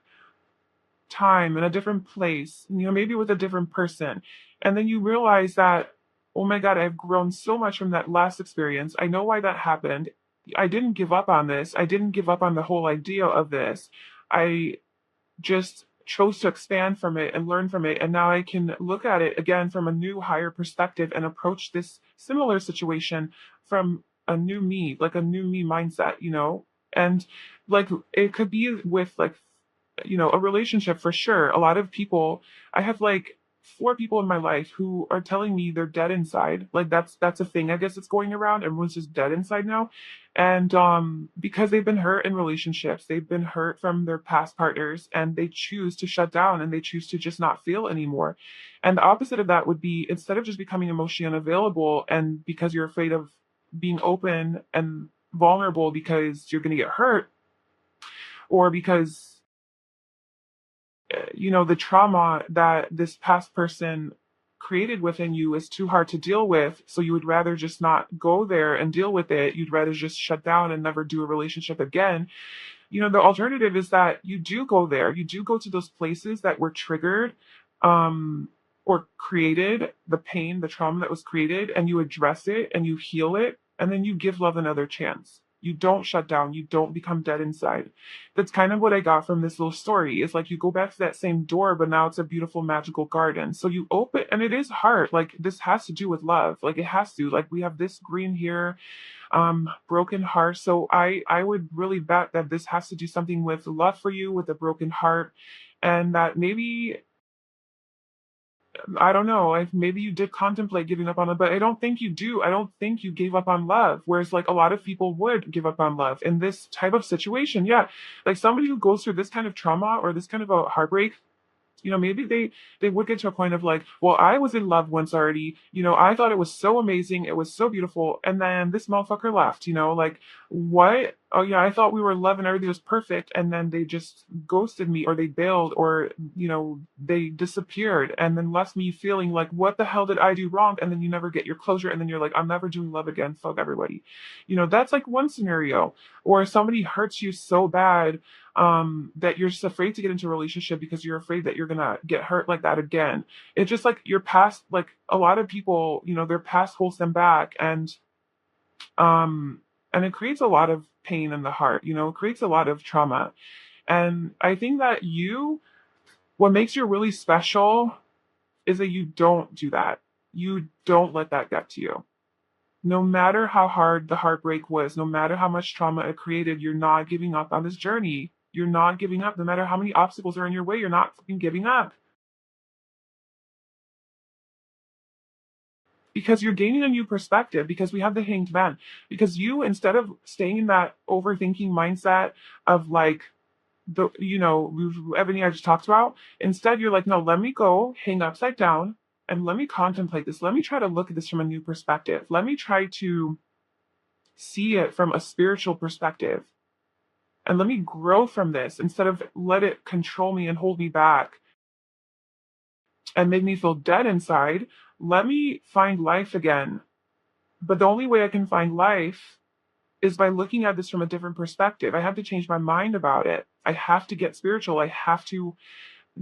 time, in a different place, maybe with a different person. And then you realize that, oh my God, I've grown so much from that last experience. I know why that happened. I didn't give up on this. I didn't give up on the whole idea of this. I just chose to expand from it and learn from it. And now I can look at it again from a new, higher perspective and approach this similar situation from a new me, like a new me mindset. And like it could be with like, a relationship for sure. A lot of people, I have like four people in my life who are telling me they're dead inside. Like that's a thing I guess it's going around. Everyone's just dead inside now. And because they've been hurt in relationships, they've been hurt from their past partners, and they choose to shut down and they choose to just not feel anymore. And the opposite of that would be, instead of just becoming emotionally unavailable and because you're afraid of being open and vulnerable because you're going to get hurt, or because the trauma that this past person created within you is too hard to deal with, so you would rather just not go there and deal with it. You'd rather just shut down and never do a relationship again. The alternative is that you do go there. You do go to those places that were triggered, or created the pain, the trauma that was created, and you address it and you heal it, and then you give love another chance. You don't shut down. You don't become dead inside. That's kind of what I got from this little story. Is like you go back to that same door, but now it's a beautiful magical garden. So you open, and it is hard. Like this has to do with love. Like it has to. Like we have this green here, broken heart. So I would really bet that this has to do something with love for you, with a broken heart, and that maybe, I don't know, if maybe you did contemplate giving up on it, but I don't think you do. I don't think you gave up on love. Whereas like a lot of people would give up on love in this type of situation. Yeah. Like somebody who goes through this kind of trauma or this kind of a heartbreak, maybe they would get to a point of like, well, I was in love once already. I thought it was so amazing, it was so beautiful, and then this motherfucker left. Like, what? Oh yeah, I thought we were in love and everything was perfect, and then they just ghosted me, or they bailed, or they disappeared, and then left me feeling like, what the hell did I do wrong? And then you never get your closure, and then you're like, I'm never doing love again, fuck everybody. That's like one scenario. Or somebody hurts you so bad, that you're just afraid to get into a relationship because you're afraid that you're gonna get hurt like that again. It's just like your past, like a lot of people, their past holds them back, um and it creates a lot of pain in the heart, it creates a lot of trauma. And I think that what makes you really special is that you don't do that. You don't let that get to you. No matter how hard the heartbreak was, no matter how much trauma it created, you're not giving up on this journey. You're not giving up. No matter how many obstacles are in your way, you're not fucking giving up. Because you're gaining a new perspective, because we have the hanged man. Because you, instead of staying in that overthinking mindset of like, everything I just talked about, instead you're like, no, let me go hang upside down and let me contemplate this. Let me try to look at this from a new perspective. Let me try to see it from a spiritual perspective. And let me grow from this instead of let it control me and hold me back and make me feel dead inside. Let me find life again. But the only way I can find life is by looking at this from a different perspective. I have to change my mind about it. I have to get spiritual. I have to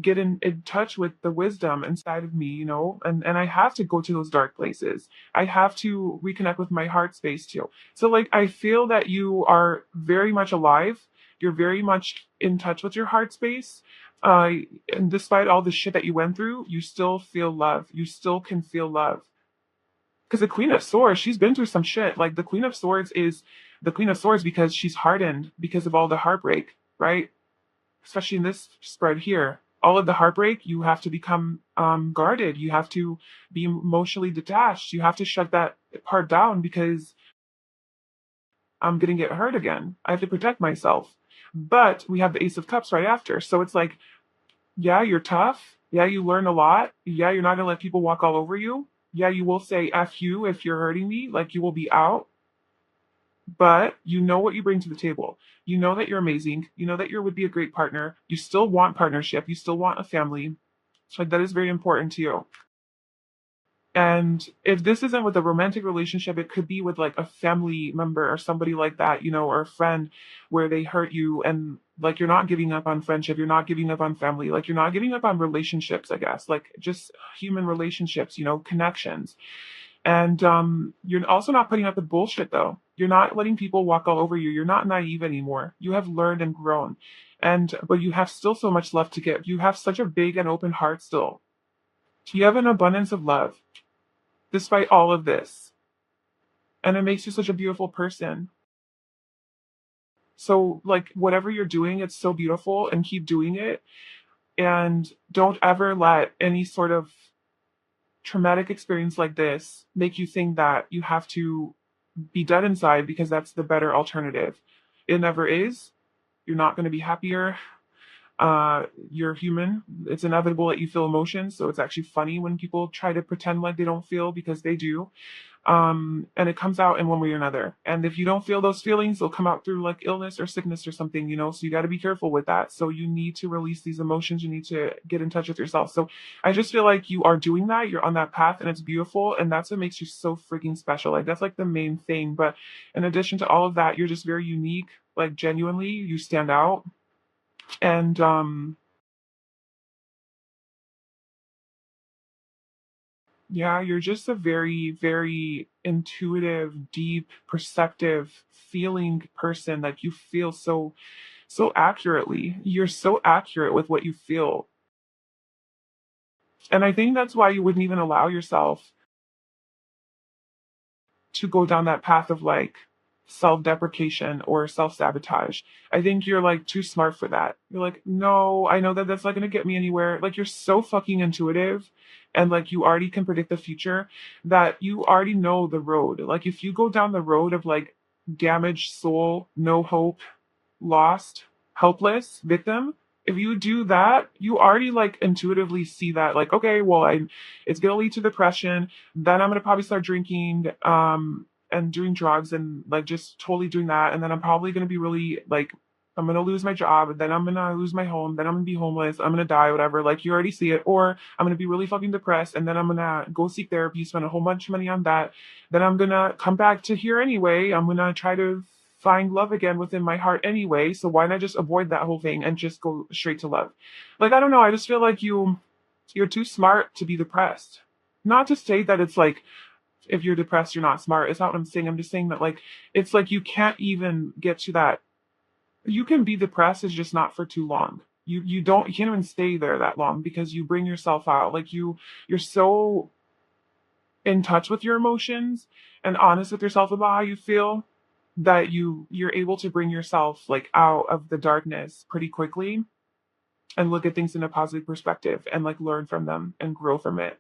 get in touch with the wisdom inside of me, and I have to go to those dark places. I have to reconnect with my heart space too. So like I feel that you are very much alive. You're very much in touch with your heart space. And despite all the shit that you went through, you still feel love. You still can feel love. Because the Queen of Swords, she's been through some shit. Like the Queen of Swords is the Queen of Swords because she's hardened because of all the heartbreak, right? Especially in this spread here. All of the heartbreak, you have to become guarded. You have to be emotionally detached. You have to shut that part down because I'm going to get hurt again. I have to protect myself. But we have the Ace of Cups right after. So it's like, yeah, you're tough. Yeah, you learn a lot. Yeah, you're not going to let people walk all over you. Yeah, you will say F you if you're hurting me. Like you will be out. But you know what you bring to the table. You know that you're amazing. You know that you would be a great partner. You still want partnership. You still want a family. So like that is very important to you. And if this isn't with a romantic relationship, it could be with like a family member or somebody like that, or a friend where they hurt you, and like you're not giving up on friendship, you're not giving up on family, like you're not giving up on relationships, I guess, like just human relationships, connections. And you're also not putting up with bullshit though. You're not letting people walk all over you. You're not naive anymore. You have learned and grown. But you have still so much left to give. You have such a big and open heart still. You have an abundance of love despite all of this. And it makes you such a beautiful person. So, like, whatever you're doing, it's so beautiful, and keep doing it. And don't ever let any sort of traumatic experience like this make you think that you have to be dead inside, because that's the better alternative. It never is. You're not going to be happier. You're human. It's inevitable that you feel emotions. So it's actually funny when people try to pretend like they don't feel, because they do. And it comes out in one way or another. And if you don't feel those feelings, they'll come out through like illness or sickness or something, so you got to be careful with that. So you need to release these emotions. You need to get in touch with yourself. So I just feel like you are doing that. You're on that path, and it's beautiful. And that's what makes you so freaking special. Like, that's like the main thing. But in addition to all of that, you're just very unique. Like, genuinely, you stand out. And yeah, you're just a very, very intuitive, deep, perceptive, feeling person. Like, you feel so accurately. You're so accurate with what you feel. And I think that's why you wouldn't even allow yourself to go down that path of like self-deprecation or self-sabotage. I think you're like too smart for that. You're like, no, I know that that's not going to get me anywhere. Like, you're so fucking intuitive, and like you already can predict the future, that you already know the road. Like, if you go down the road of like damaged soul, no hope, lost, helpless, victim, if you do that, you already like intuitively see that, like, okay, well, it's gonna lead to depression. Then I'm gonna probably start drinking, and doing drugs, and like just totally doing that. And then I'm probably gonna be really like, I'm gonna lose my job, and then I'm gonna lose my home, then I'm gonna be homeless, I'm gonna die, whatever. Like, you already see it. Or I'm gonna be really fucking depressed, and then I'm gonna go seek therapy, spend a whole bunch of money on that. Then I'm gonna come back to here anyway. I'm gonna try to find love again within my heart anyway. So why not just avoid that whole thing and just go straight to love? Like, I don't know. I just feel like you're too smart to be depressed. Not to say that it's like, if you're depressed, you're not smart. It's not what I'm saying. I'm just saying that like, it's like you can't even get to that. You can be depressed, it's just not for too long. You can't even stay there that long, because you bring yourself out. Like, you're so in touch with your emotions and honest with yourself about how you feel, that you're able to bring yourself like out of the darkness pretty quickly, and look at things in a positive perspective, and like learn from them and grow from it.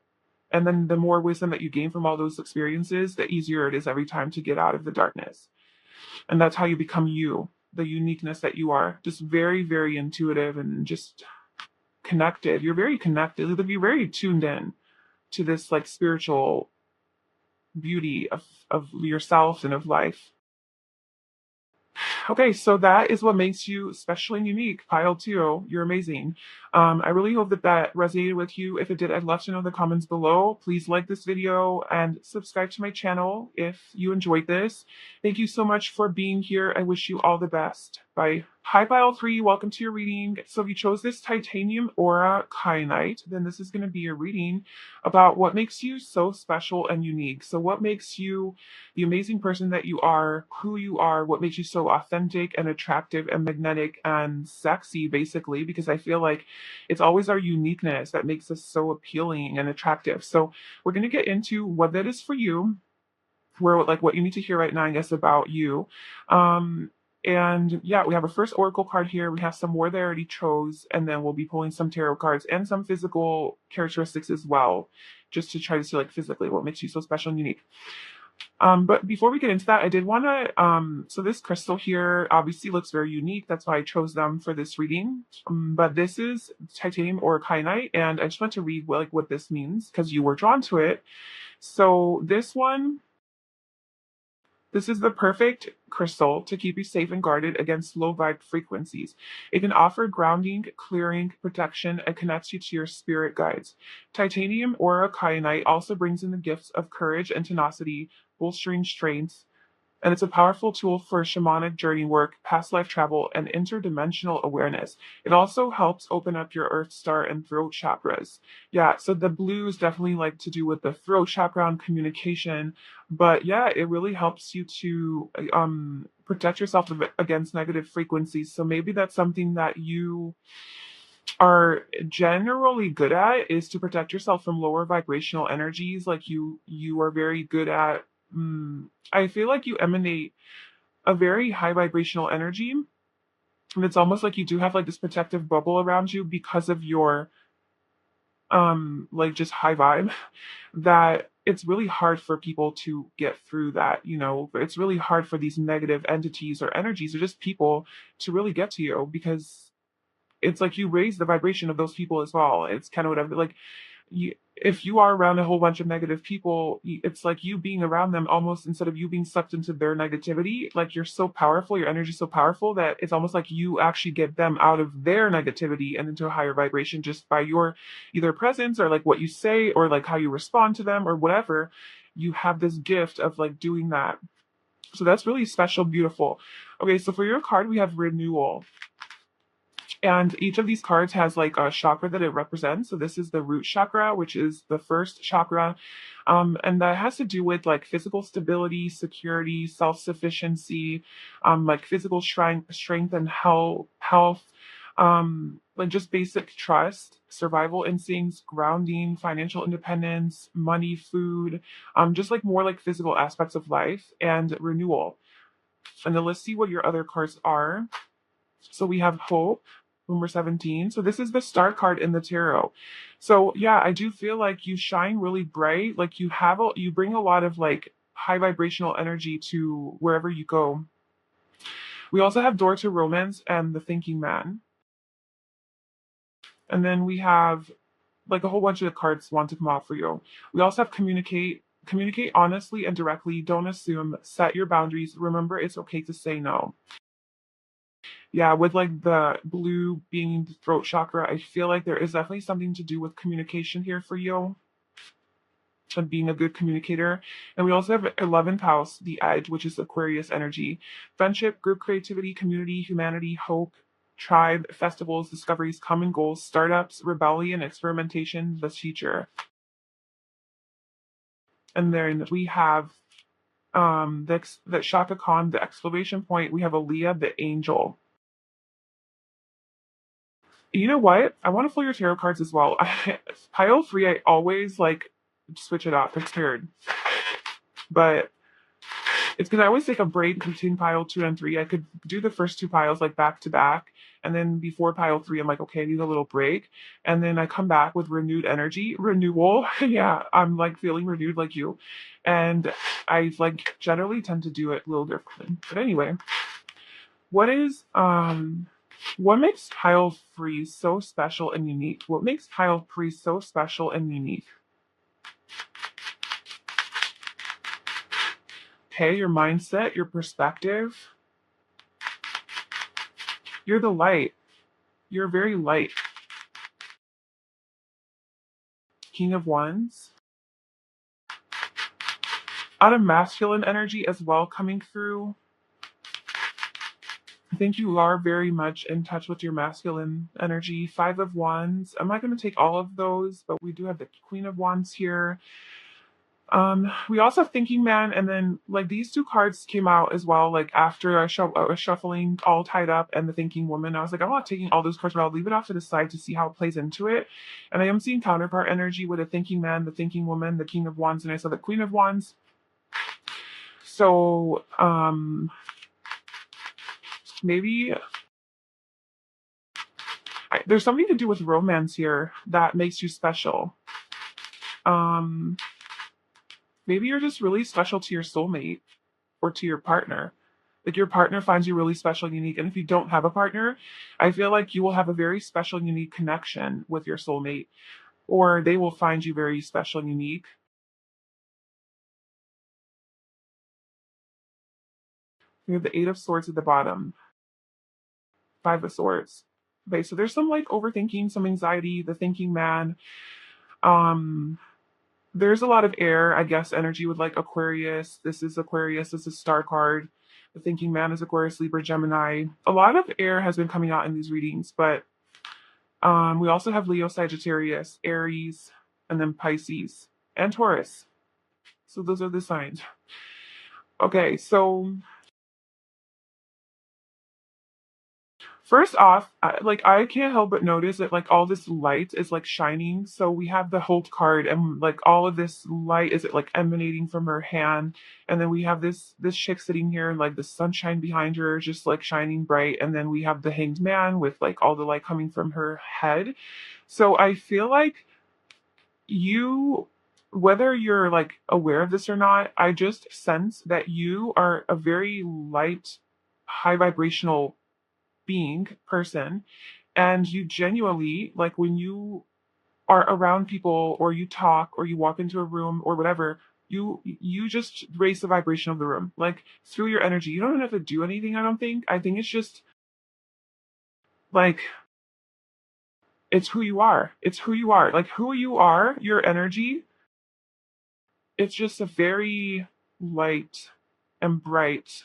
And then the more wisdom that you gain from all those experiences, the easier it is every time to get out of the darkness. And that's how you become you, the uniqueness that you are. Just very, very intuitive, and just connected. You're very connected. You're very tuned in to this like spiritual beauty of yourself and of life. Okay, so that is what makes you special and unique. Pile two, you're amazing. I really hope that that resonated with you. If it did, I'd love to know in the comments below. Please like this video and subscribe to my channel if you enjoyed this. Thank you so much for being here. I wish you all the best. Bye. Hi, Pile 3. Welcome to your reading. So if you chose this Titanium Aura Kyanite, then this is going to be a reading about what makes you so special and unique. So what makes you the amazing person that you are, who you are, what makes you so authentic and attractive and magnetic and sexy, basically, because I feel like it's always our uniqueness that makes us so appealing and attractive. So we're going to get into what that is for you, where like what you need to hear right now, I guess, about you. And yeah, we have a first oracle card here. We have some more that I already chose, and then we'll be pulling some tarot cards and some physical characteristics as well, just to try to see like physically what makes you so special and unique. But before we get into that, I did want to, so this crystal here obviously looks very unique. That's why I chose them for this reading. But this is titanium or kyanite, and I just want to read what this means, because you were drawn to it. So this This is the perfect crystal to keep you safe and guarded against low vibe frequencies. It can offer grounding, clearing, protection, and connects you to your spirit guides. Titanium aura kyanite also brings in the gifts of courage and tenacity, bolstering strength, and it's a powerful tool for shamanic journey work, past life travel, and interdimensional awareness. It also helps open up your earth star and throat chakras. Yeah, so the blue is definitely like to do with the throat chakra and communication, but yeah, it really helps you to protect yourself against negative frequencies. So maybe that's something that you are generally good at, is to protect yourself from lower vibrational energies. Like you are very good at I feel like you emanate a very high vibrational energy, and it's almost like you do have like this protective bubble around you because of your like just high vibe, that it's really hard for people to get through that. It's really hard for these negative entities or energies or just people to really get to you, because it's like you raise the vibration of those people as well. It's kind of whatever, like, if you are around a whole bunch of negative people, it's like you being around them, almost instead of you being sucked into their negativity, like you're so powerful, your energy is so powerful that it's almost like you actually get them out of their negativity and into a higher vibration just by your either presence or like what you say or like how you respond to them or whatever. You have this gift of like doing that. So that's really special, beautiful. Okay, so for your card, we have renewal. And each of these cards has like a chakra that it represents. So this is the root chakra, which is the first chakra. And that has to do with like physical stability, security, self-sufficiency, like physical strength and health, like just basic trust, survival instincts, grounding, financial independence, money, food, just like more like physical aspects of life, and renewal. And then let's see what your other cards are. So we have hope, number 17. So this is the star card in the tarot. So yeah, I do feel like you shine really bright. Like you bring a lot of like high vibrational energy to wherever you go. We also have door to romance and the thinking man. And then we have like a whole bunch of cards want to come off for you. We also have communicate honestly and directly. Don't assume. Set your boundaries. Remember, it's okay to say no. Yeah, with like the blue being the throat chakra, I feel like there is definitely something to do with communication here for you and being a good communicator. And we also have 11th house, the edge, which is Aquarius energy. Friendship, group creativity, community, humanity, hope, tribe, festivals, discoveries, common goals, startups, rebellion, experimentation, the teacher. And then we have the Shaka Khan, the exclamation point. We have Aaliyah, the angel. You know what? I want to pull your tarot cards as well. Pile three, I always like switch it up. It's weird. But it's because I always take a break between pile two and three. I could do the first two piles like back to back. And then before pile three, I'm like, okay, I need a little break. And then I come back with renewed energy, renewal. Yeah, I'm like feeling renewed like you. And I like generally tend to do it a little differently. But anyway, what is what makes pile three so special and unique? What makes pile three so special and unique? Okay, your mindset, your perspective. You're the light. You're very light. King of Wands. Out of masculine energy as well coming through. I think you are very much in touch with your masculine energy. Five of Wands. I'm not going to take all of those, but we do have the Queen of Wands here. We also have Thinking Man, and then like these two cards came out as well. Like after I was shuffling, all tied up, and the Thinking Woman, I was like, I'm not taking all those cards, but I'll leave it off to the side to see how it plays into it. And I am seeing counterpart energy with the Thinking Man, the Thinking Woman, the King of Wands, and I saw the Queen of Wands. So maybe there's something to do with romance here that makes you special. Maybe you're just really special to your soulmate or to your partner. Like your partner finds you really special and unique. And if you don't have a partner, I feel like you will have a very special and unique connection with your soulmate, or they will find you very special and unique. We have the Eight of Swords at the bottom, Five of Swords. Okay, so there's some like overthinking, some anxiety, the thinking man. Um, there's a lot of air, I guess, energy with like Aquarius. This is Aquarius, this is star card. The thinking man is Aquarius, Libra, Gemini. A lot of air has been coming out in these readings, but we also have Leo, Sagittarius, Aries, and then Pisces and Taurus. So those are the signs. Okay, so first off, I can't help but notice that like all this light is like shining. So we have the Holt card, and like all of this light is like emanating from her hand, and then we have this chick sitting here, and like the sunshine behind her, just like shining bright, and then we have the Hanged Man with like all the light coming from her head. So I feel like you, whether you're like aware of this or not, I just sense that you are a very light, high vibrational being, person, and you genuinely, like when you are around people or you talk or you walk into a room or whatever, you just raise the vibration of the room, like through your energy. You don't have to do anything, I don't think. I think it's just like it's who you are. It's who you are. Like who you are, your energy, it's just a very light and bright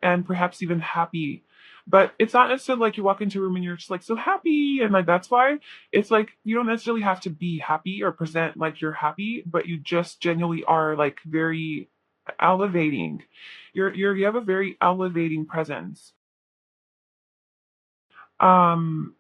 and perhaps even happy. But it's not necessarily like you walk into a room and you're just like so happy and like that's why. It's like you don't necessarily have to be happy or present like you're happy, but you just genuinely are like very elevating. You have a very elevating presence. Um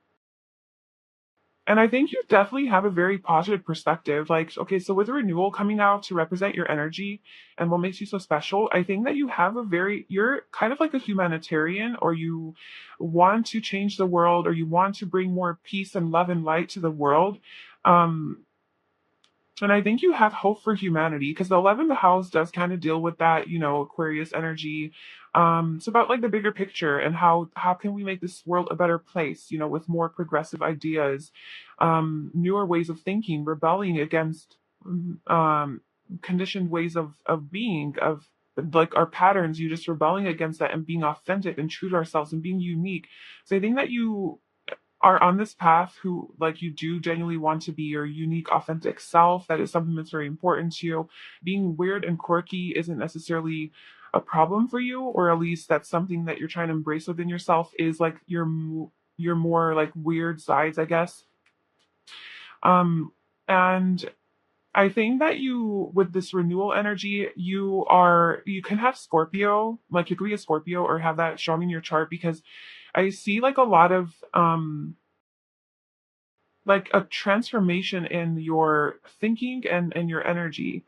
And I think you definitely have a very positive perspective. Like, okay, so with a renewal coming out to represent your energy and what makes you so special, I think that you have a very, you're kind of like a humanitarian, or you want to change the world, or you want to bring more peace and love and light to the world. Um, and I think you have hope for humanity because the 11th house does kind of deal with that, Aquarius energy. It's about like the bigger picture and how can we make this world a better place, with more progressive ideas, newer ways of thinking, rebelling against um, conditioned ways of being, of like our patterns, you just rebelling against that and being authentic and true to ourselves and being unique. So I think that you are on this path who like you do genuinely want to be your unique authentic self. That is something that's very important to you. Being weird and quirky isn't necessarily a problem for you, or at least that's something that you're trying to embrace within yourself, is like your more like weird sides, I guess. And I think that you, with this renewal energy, you can have Scorpio, like you could be a Scorpio or have that showing in your chart, because I see like a lot of like a transformation in your thinking and your energy.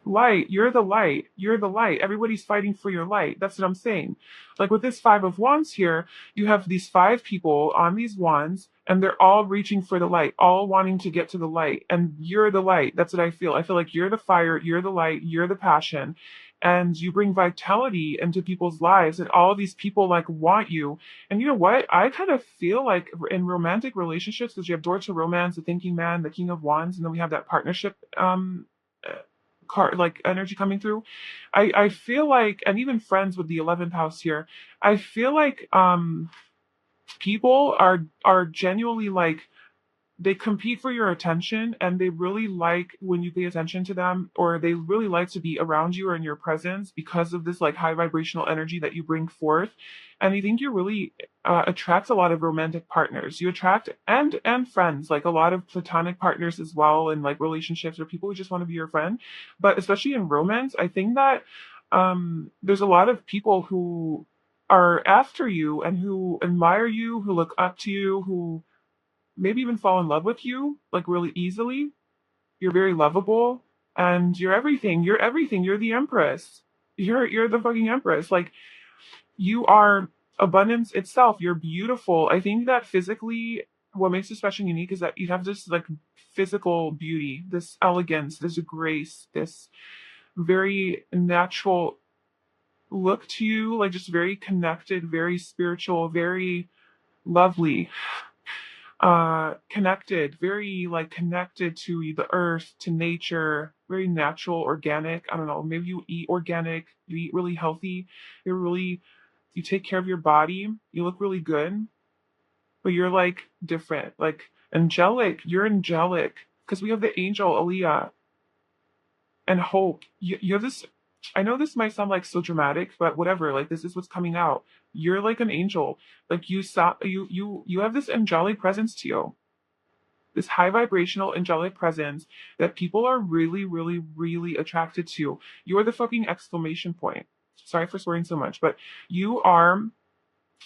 Light, you're the light. You're the light. Everybody's fighting for your light. That's what I'm saying. Like with this Five of Wands here, you have these five people on these wands, and they're all reaching for the light, all wanting to get to the light. And you're the light. That's what I feel. I feel like you're the fire, you're the light, you're the passion, and you bring vitality into people's lives. And all of these people like want you. And you know what? I kind of feel like in romantic relationships, because you have door to romance, the thinking man, the king of wands, and then we have that partnership card like energy coming through. I feel like, and even friends with the 11th house here, I feel like people are genuinely like they compete for your attention, and they really like when you pay attention to them, or they really like to be around you or in your presence because of this like high vibrational energy that you bring forth. And I think you really attract a lot of romantic partners. You attract and friends, like a lot of platonic partners as well, and like relationships or people who just want to be your friend. But especially in romance, I think that there's a lot of people who are after you and who admire you, who look up to you, who maybe even fall in love with you like really easily. You're very lovable, and you're everything. You're everything. You're the empress. You're the fucking empress. Like you are abundance itself. You're beautiful. I think that physically what makes you special and unique is that you have this like physical beauty, this elegance, this grace, this very natural look to you, like just very connected, very spiritual, very lovely. connected, very like connected to the earth, to nature, very natural, organic. I don't know, maybe you eat organic, you eat really healthy, you're really, you take care of your body, you look really good, but you're like different, like angelic. You're angelic because we have the angel Aliyah and hope. You have this. I know this might sound like so dramatic, but whatever. Like this is what's coming out. You're like an angel. Like you saw you have this angelic presence to you, this high vibrational angelic presence that people are really, really, really attracted to. You are the fucking exclamation point. Sorry for swearing so much, but you are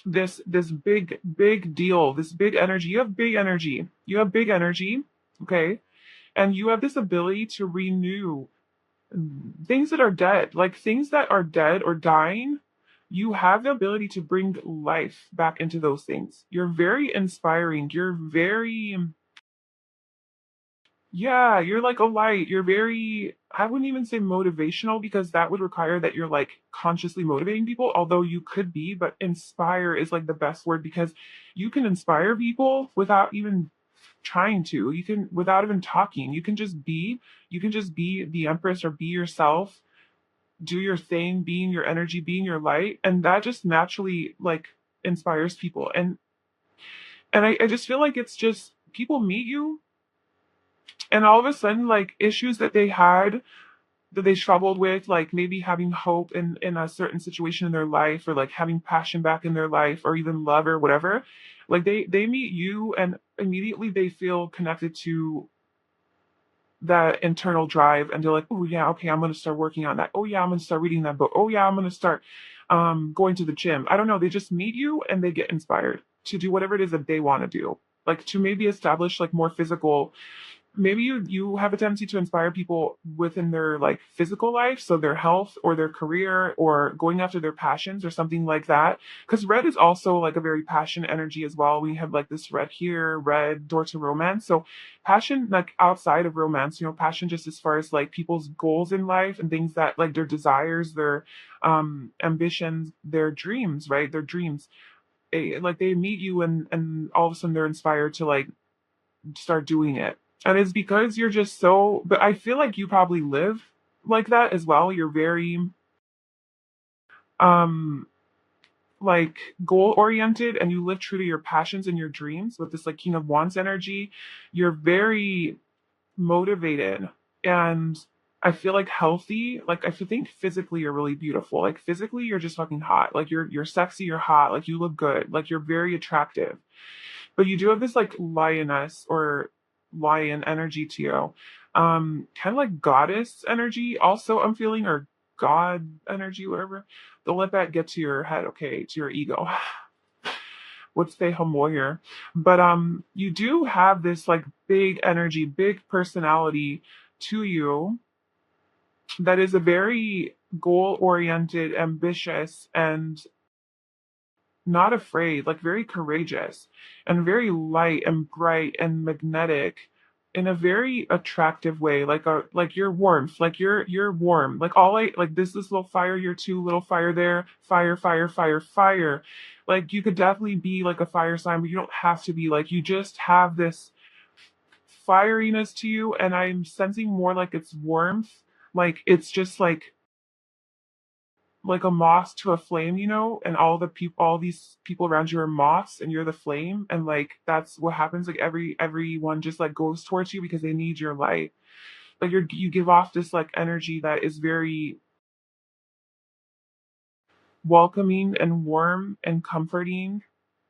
this big deal, this big energy. You have big energy. You have big energy, okay? And you have this ability to renew things that are dead, like things that are dead or dying. You have the ability to bring life back into those things. You're very inspiring. You're very, yeah, you're like a light. You're very, I wouldn't even say motivational because that would require that you're like consciously motivating people, although you could be, but inspire is like the best word because you can inspire people without even trying to. You can, without even talking, you can just be the empress or be yourself, do your thing, being your energy, being your light. And that just naturally like inspires people. And I just feel like it's just people meet you and all of a sudden like issues that they had that they struggled with, like maybe having hope in a certain situation in their life or like having passion back in their life or even love or whatever, like they meet you and immediately they feel connected to that internal drive and they're like, oh yeah, okay, I'm gonna start working on that. Oh yeah, I'm gonna start reading that book. Oh yeah, I'm gonna start going to the gym. I don't know, they just meet you and they get inspired to do whatever it is that they want to do, like to maybe establish like more physical, maybe you have a tendency to inspire people within their like physical life, so their health or their career or going after their passions or something like that, because red is also like a very passion energy as well. We have like this red here, red door to romance. So passion like outside of romance, you know, passion just as far as like people's goals in life and things that like their desires, their ambitions, their dreams, right, their dreams. Like they meet you and all of a sudden they're inspired to like start doing it. And it's because you're just so, but I feel like you probably live like that as well. You're very, um, like goal oriented and you live true to your passions and your dreams with this like King of Wands energy. You're very motivated and I feel like healthy. Like I think physically you're really beautiful. Like physically you're just fucking hot. Like you're sexy, you're hot, like you look good, like you're very attractive. But you do have this like lioness or lion energy to you. Kind of like goddess energy also I'm feeling, or god energy, whatever. Don't let that get to your head, okay, to your ego. Would stay homoyer. But you do have this like big energy, big personality to you that is a very goal oriented, ambitious, and not afraid, like very courageous and very light and bright and magnetic in a very attractive way, like a like your warmth, like you're warm. Like all I like this little fire, you're too little fire there, fire, fire, fire, fire. Like you could definitely be like a fire sign, but you don't have to be, like you just have this fieriness to you, and I'm sensing more like it's warmth. Like it's just like a moth to a flame, you know, and all these people around you are moths and you're the flame, and like that's what happens. Like everyone just like goes towards you because they need your light. Like you give off this like energy that is very welcoming and warm and comforting,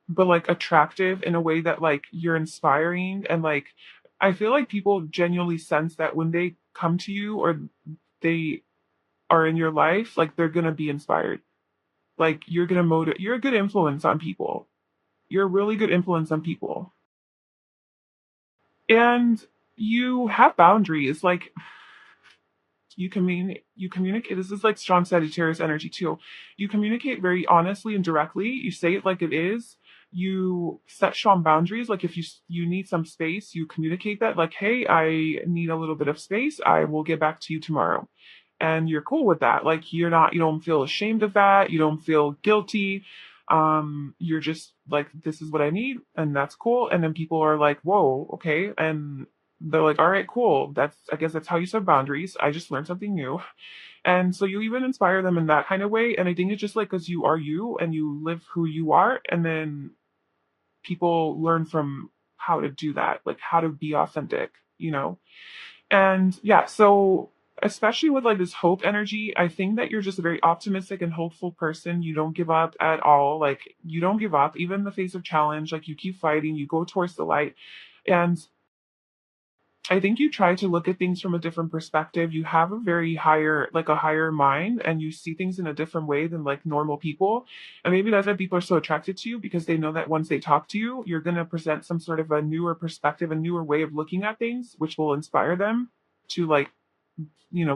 but like attractive in a way that like you're inspiring, and like I feel like people genuinely sense that when they come to you or they are in your life, like they're gonna be inspired. Like you're gonna motivate, you're a good influence on people. You're a really good influence on people. And you have boundaries. Like you communicate, this is like strong Sagittarius energy too. You communicate very honestly and directly. You say it like it is. You set strong boundaries. Like if you need some space, you communicate that like, hey, I need a little bit of space. I will get back to you tomorrow. And you're cool with that. Like you don't feel ashamed of that. You don't feel guilty. you're just like, this is what I need, and that's cool. And then people are like, whoa, okay. And they're like, all right, cool. I guess that's how you set boundaries. I just learned something new. And so you even inspire them in that kind of way. And I think it's just like, because you are you and you live who you are. And then people learn from how to do that, like how to be authentic, you know? And yeah, so especially with like this hope energy, I think that you're just a very optimistic and hopeful person. You don't give up at all. Like you don't give up, even in the face of challenge. Like you keep fighting, you go towards the light. And I think you try to look at things from a different perspective. You have a very higher, like a higher mind, and you see things in a different way than like normal people. And maybe that's why people are so attracted to you, because they know that once they talk to you, you're going to present some sort of a newer perspective, a newer way of looking at things, which will inspire them to like,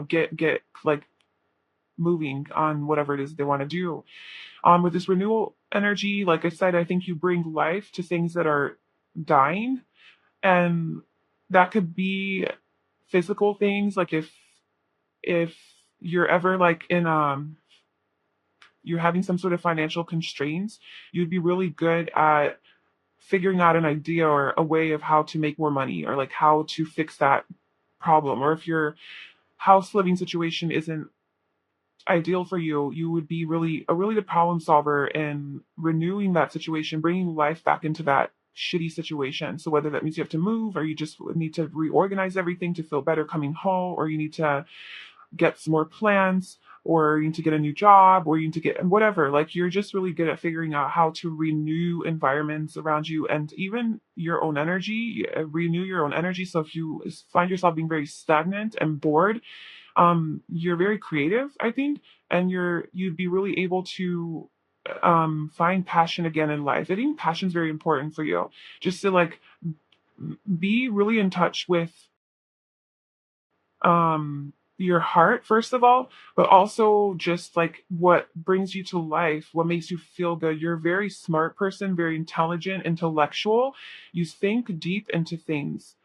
get like moving on whatever it is they want to do. With this renewal energy, like I said, I think you bring life to things that are dying, and that could be physical things. Like if you're ever like in you're having some sort of financial constraints, you'd be really good at figuring out an idea or a way of how to make more money, or like how to fix that problem. Or if your house living situation isn't ideal for you, you would be really a really good problem solver in renewing that situation, bringing life back into that shitty situation. So whether that means you have to move, or you just need to reorganize everything to feel better coming home, or you need to get some more plants, or you need to get a new job, or you need to get whatever. Like you're just really good at figuring out how to renew environments around you, and even your own energy, renew your own energy. So if you find yourself being very stagnant and bored, you're very creative, I think, and you'd be really able to find passion again in life. I think passion is very important for you, just to like be really in touch with your heart first of all, but also just like what brings you to life, what makes you feel good. You're a very smart person, very intelligent, intellectual. You think deep into things.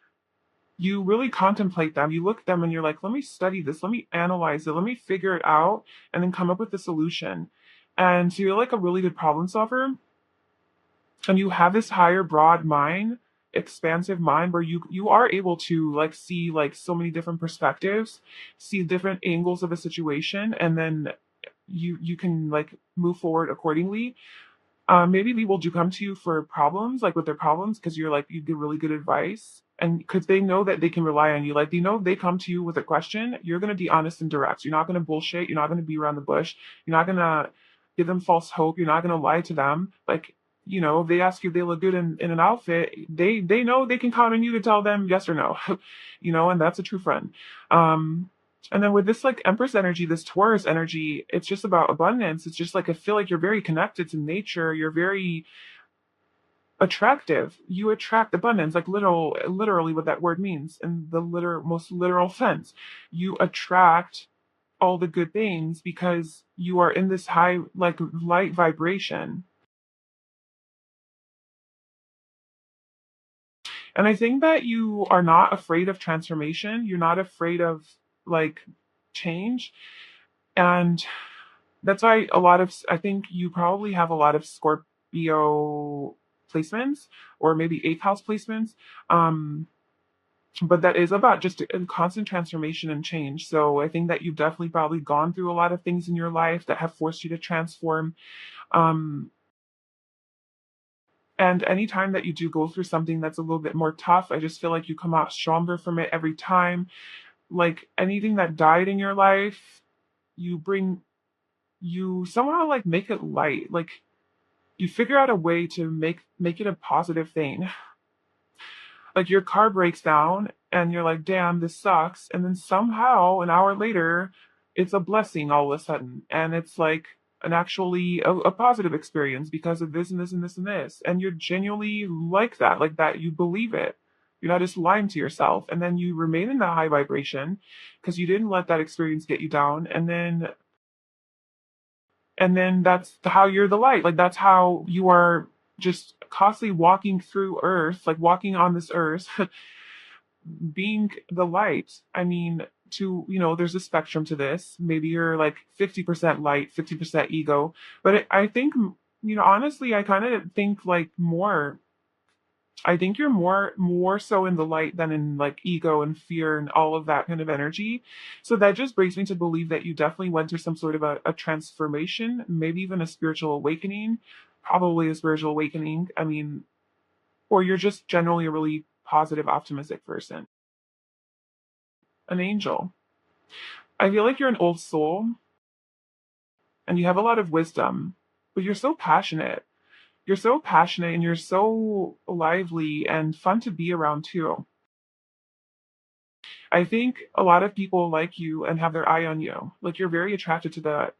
You really contemplate them. You look at them and you're like, let me study this, let me analyze it, let me figure it out, and then come up with a solution. And so you're like a really good problem solver, and you have this higher broad mind, expansive mind, where you are able to like see like so many different perspectives, see different angles of a situation, and then you can like move forward accordingly. Maybe people do come to you for problems, like with their problems, because you're like, you give really good advice. And because they know that they can rely on you. Like, they know if they come to you with a question, you're going to be honest and direct. You're not going to bullshit. You're not going to be around the bush. You're not going to give them false hope. You're not going to lie to them. Like, if they ask you if they look good in an outfit, they know they can count on you to tell them yes or no, and that's a true friend. Um, and then with this like Empress energy, this Taurus energy, it's just about abundance. It's just like, I feel like you're very connected to nature. You're very attractive. You attract abundance, like literally what that word means in the most literal sense. You attract all the good things because you are in this high like light vibration. And I think that you are not afraid of transformation. You're not afraid of like change. And that's why I think you probably have a lot of Scorpio placements, or maybe eighth house placements. Um, but that is about just a constant transformation and change. So I think that you've definitely probably gone through a lot of things in your life that have forced you to transform. Um, and anytime that you do go through something that's a little bit more tough, I just feel like you come out stronger from it every time. Like anything that died in your life, you bring, you somehow like make it light. Like you figure out a way to make it a positive thing. Like your car breaks down and you're like, damn, this sucks. And then somehow an hour later, it's a blessing all of a sudden. And it's like an actually a positive experience because of this and this and this and this. And you're genuinely like that, you believe it. You're not just lying to yourself. And then you remain in that high vibration because you didn't let that experience get you down. And then that's how you're the light. Like that's how you are, just constantly walking through earth, like walking on this earth, being the light. I mean, there's a spectrum to this. Maybe you're like 50% light, 50% ego. But I think Honestly, I kind of think like more. I think you're more so in the light than in like ego and fear and all of that kind of energy. So that just brings me to believe that you definitely went through some sort of a transformation, maybe even a spiritual awakening, probably a spiritual awakening. I mean, or you're just generally a really positive, optimistic person. An angel. I feel like you're an old soul and you have a lot of wisdom, but you're so passionate. You're so passionate and you're so lively and fun to be around too. I think a lot of people like you and have their eye on you. Like you're very attracted to the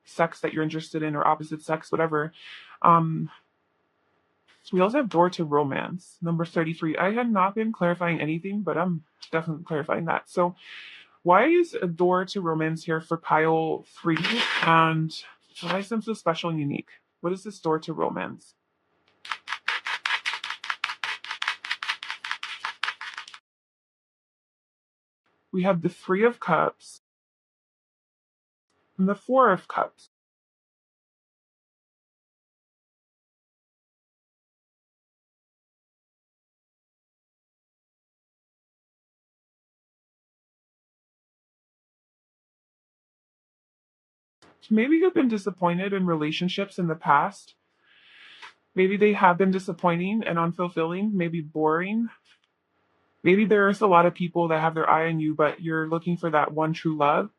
sex that you're interested in or opposite sex, whatever. Um, we also have door to romance, number 33. I had not been clarifying anything, but I'm definitely clarifying that. So why is a door to romance here for pile 3? And why is them so special and unique? What is this door to romance? We have the 3 of Cups and the 4 of Cups. Maybe you've been disappointed in relationships in the past. Maybe they have been disappointing and unfulfilling, maybe boring. Maybe there's a lot of people that have their eye on you, but you're looking for that one true love.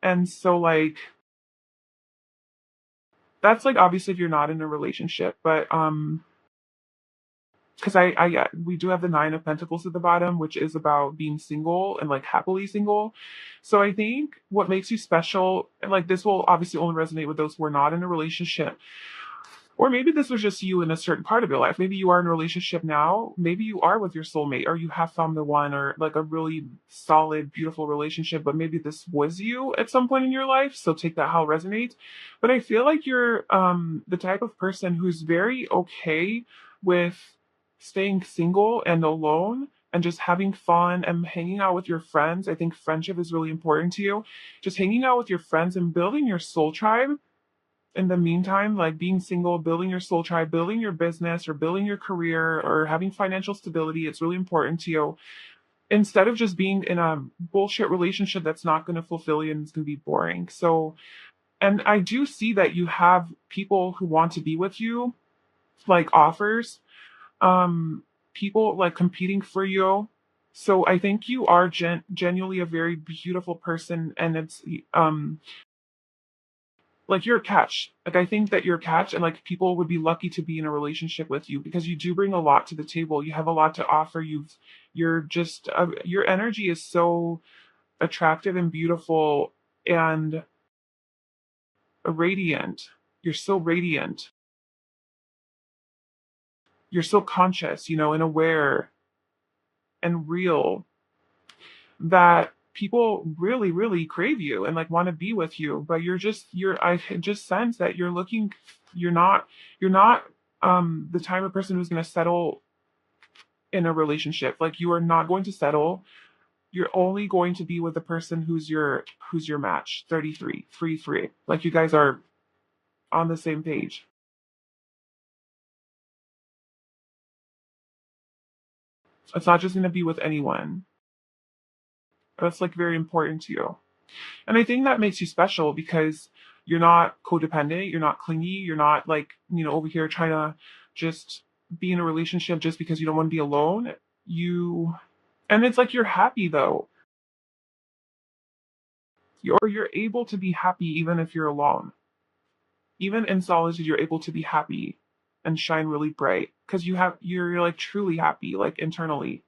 And so, like, that's like obviously if you're not in a relationship, but because yeah, we do have the 9 of Pentacles at the bottom, which is about being single and like happily single. So I think what makes you special, and like this will obviously only resonate with those who are not in a relationship. Or maybe this was just you in a certain part of your life. Maybe you are in a relationship now. Maybe you are with your soulmate, or you have found the one, or like a really solid, beautiful relationship. But maybe this was you at some point in your life. So take that how it resonates. But I feel like you're the type of person who's very okay with staying single and alone and just having fun and hanging out with your friends. I think friendship is really important to you. Just hanging out with your friends and building your soul tribe in the meantime, like being single, building your soul tribe, building your business or building your career or having financial stability, it's really important to you. Instead of just being in a bullshit relationship that's not going to fulfill you and it's going to be boring. So, and I do see that you have people who want to be with you, like offers, people like competing for you. So I think you are genuinely a very beautiful person, and it's like you're a catch. Like I think that you're a catch and like people would be lucky to be in a relationship with you because you do bring a lot to the table. You have a lot to offer. You're just your energy is so attractive and beautiful and radiant. You're so radiant. You're so conscious, and aware and real that people really really crave you and like want to be with you, but I just sense that you're not the type of person who's going to settle in a relationship. Like you are not going to settle. You're only going to be with the person who's your match. 33 3 3, like you guys are on the same page. It's not just going to be with anyone. That's like very important to you. And I think that makes you special because you're not codependent, you're not clingy, you're not like, over here trying to just be in a relationship just because you don't want to be alone. You and it's like you're happy though. You're able to be happy even if you're alone. Even in solitude, you're able to be happy and shine really bright because you're like truly happy, like internally.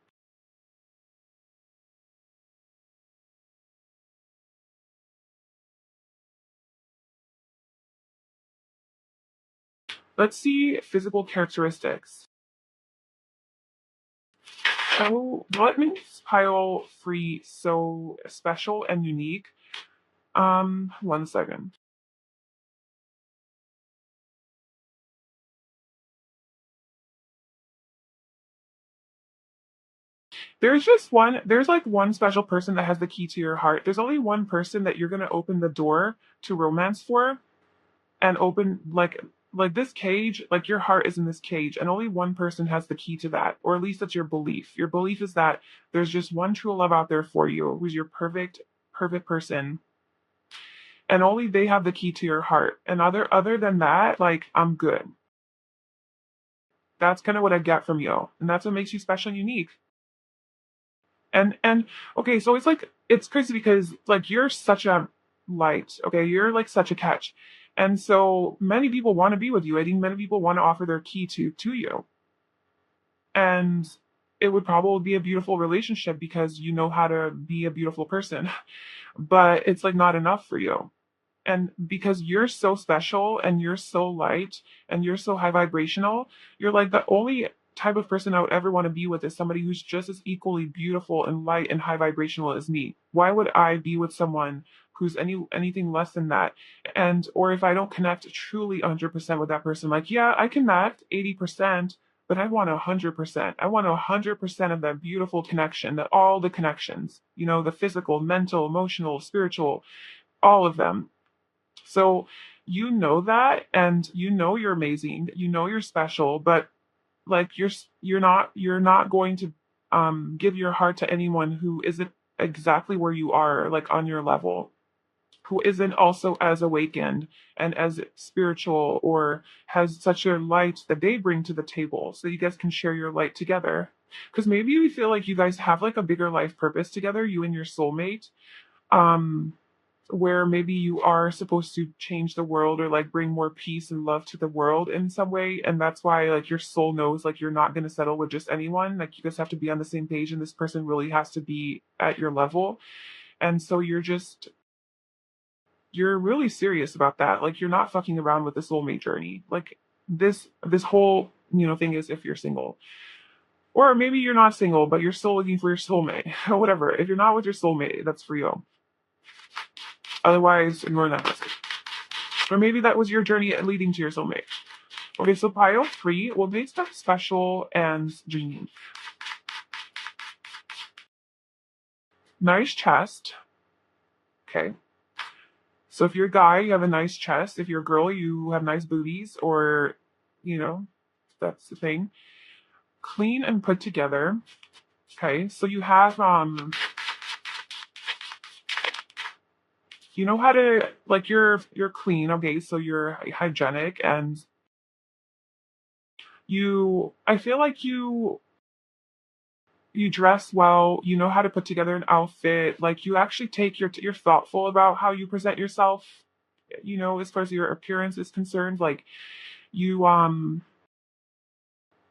Let's see physical characteristics. So, what makes pile free so special and unique? 1 second. There's like one special person that has the key to your heart. There's only one person that you're going to open the door to romance for. and open, like this cage, like your heart is in this cage and only one person has the key to that, or at least that's your belief. Your belief is that there's just one true love out there for you who's your perfect person, and only they have the key to your heart. And other than that, like, I'm good. That's kind of what I get from you, and that's what makes you special and unique. And okay, so it's like it's crazy because like you're such a light, okay? You're like such a catch. And so many people want to be with you. I think many people want to offer their key to you. And it would probably be a beautiful relationship because you know how to be a beautiful person. But it's like not enough for you. And because you're so special and you're so light and you're so high vibrational, you're like the only type of person I would ever want to be with is somebody who's just as equally beautiful and light and high vibrational as me. Why would I be with someone who's anything less than that? And or if I don't connect truly 100% with that person, like yeah, I connect 80%, but I want 100%. I want 100% of that beautiful connection, that all the connections, the physical, mental, emotional, spiritual, all of them. So you know that, and you know you're amazing, you know you're special, but like you're not going to give your heart to anyone who isn't exactly where you are, like on your level, who isn't also as awakened and as spiritual or has such a light that they bring to the table so you guys can share your light together. Because maybe you feel like you guys have like a bigger life purpose together, you and your soulmate. Um, where maybe you are supposed to change the world or like bring more peace and love to the world in some way, and that's why like your soul knows like you're not going to settle with just anyone, like you guys have to be on the same page and this person really has to be at your level. And so you're really serious about that, like you're not fucking around with the soulmate journey. Like this whole thing is if you're single, or maybe you're not single but you're still looking for your soulmate or whatever. If you're not with your soulmate, that's for you. Otherwise, ignore that message. Or maybe that was your journey leading to your soulmate. Okay, so pile 3 will be stuff special and unique. Nice chest. Okay. So if you're a guy, you have a nice chest. If you're a girl, you have nice booties, or, you know, that's the thing. Clean and put together. Okay, so you have, you know how to, like, you're clean. Okay, so you're hygienic, and I feel like you dress well, you know how to put together an outfit, like you actually you're thoughtful about how you present yourself, as far as your appearance is concerned. Like you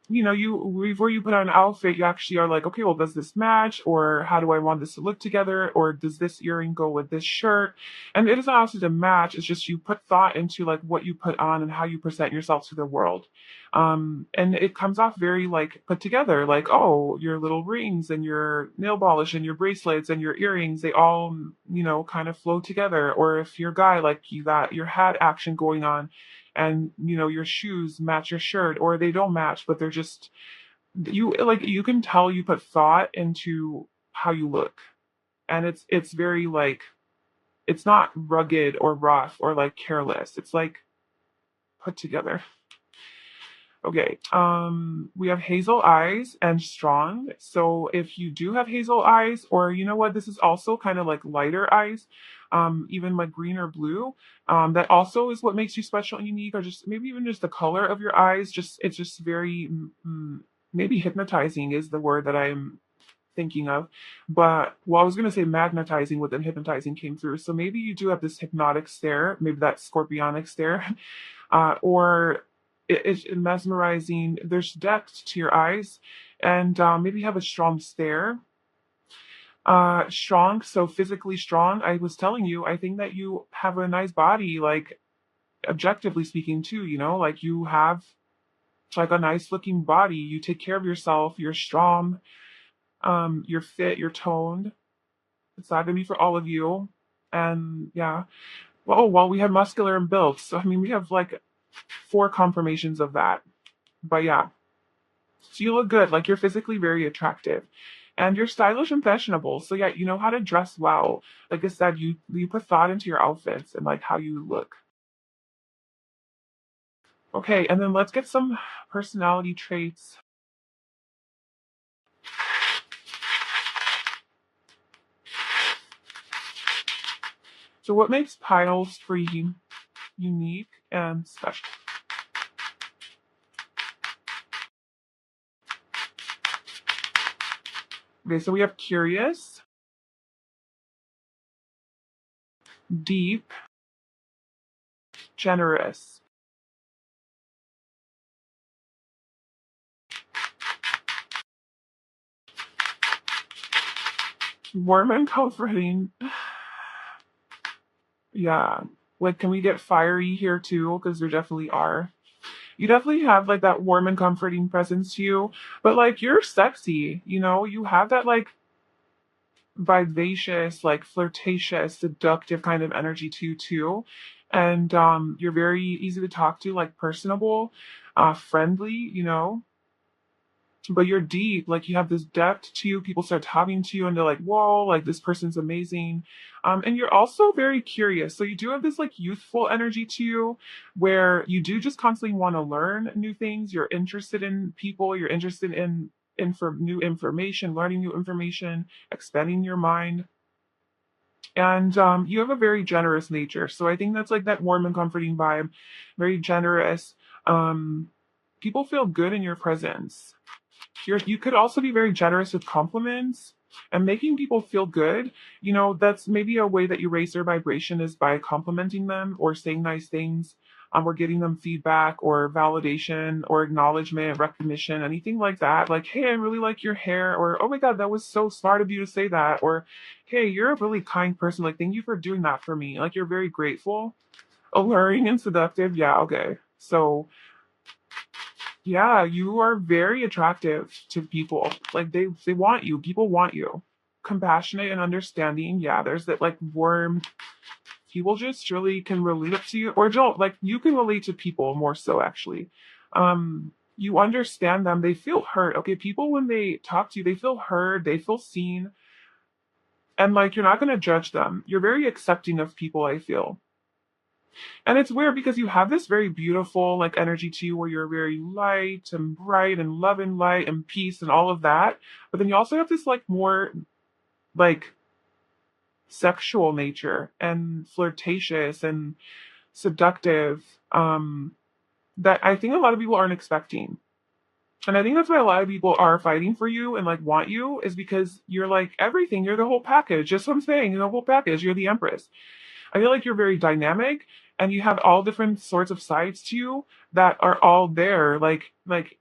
before you put on an outfit, you actually are like, okay, well, does this match, or how do I want this to look together, or does this earring go with this shirt? And it doesn't also to match, it's just you put thought into like what you put on and how you present yourself to the world. And it comes off very like put together, like, oh, your little rings and your nail polish and your bracelets and your earrings, they all kind of flow together. Or if you're a guy, like you got your hat action going on, and your shoes match your shirt, or they don't match but they're just, you can tell you put thought into how you look. And it's very like, it's not rugged or rough or like careless, it's like put together. Okay, we have hazel eyes and strong. So if you do have hazel eyes, or you know what, this is also kind of like lighter eyes, even like green or blue, that also is what makes you special and unique, or just maybe even just the color of your eyes. Just it's just very, maybe hypnotizing is the word that I'm thinking of. But well, I was gonna say magnetizing, but then hypnotizing came through. So maybe you do have this hypnotic stare, maybe that scorpionic stare, or it's mesmerizing. There's depth to your eyes, and maybe you have a strong stare. Strong, so physically strong. I was telling you, I think that you have a nice body, like objectively speaking, too. Like you have like a nice looking body. You take care of yourself. You're strong. You're fit. You're toned. It's not gonna be for all of you. And yeah. Well, we have muscular and built. So I mean, we have like 4 confirmations of that. But yeah. So you look good, like you're physically very attractive. And you're stylish and fashionable. So yeah, you know how to dress well. Like I said, you put thought into your outfits and like how you look. Okay, and then let's get some personality traits. So what makes piles for you unique and special? Okay, so we have curious, deep, generous. Warm and comforting. Yeah. Like, can we get fiery here too? Because there definitely are. You definitely have like that warm and comforting presence to you, but like you're sexy, you know? You have that like vivacious, like flirtatious, seductive kind of energy to you too. And you're very easy to talk to, like personable, friendly, you know, but you're deep, like you have this depth to you. People start talking to you and they're like, whoa, like this person's amazing. And you're also very curious, so you do have this like youthful energy to you where you do just constantly want to learn new things. You're interested in people, you're interested in new information, learning new information, expanding your mind. And you have a very generous nature, so I think that's like that warm and comforting vibe, very generous. um People feel good in your presence. You could also be very generous with compliments and making people feel good. You know, that's maybe a way that you raise their vibration is by complimenting them or saying nice things, or getting them feedback or validation or acknowledgement, recognition, anything like that. Like, hey, I really like your hair, or oh my God, that was so smart of you to say that, or hey, you're a really kind person. Like, thank you for doing that for me. Like, you're very grateful, alluring, and seductive. Yeah, okay. So yeah, you are very attractive to people. Like they want you. People want you. Compassionate and understanding. Yeah, there's that like warm. People just really can relate up to you, or don't like you can relate to people more so actually. You understand them. They feel heard. Okay, people when they talk to you, they feel heard. They feel seen, and like you're not gonna judge them. You're very accepting of people. I feel. And it's weird because you have this very beautiful like energy to you where you're very light and bright and love and light and peace and all of that. But then you also have this like more like sexual nature and flirtatious and seductive, that I think a lot of people aren't expecting. And I think that's why a lot of people are fighting for you and like want you is because you're like everything. You're the whole package. Just what I'm saying, you're the whole package. You're the Empress. I feel like you're very dynamic and you have all different sorts of sides to you that are all there. Like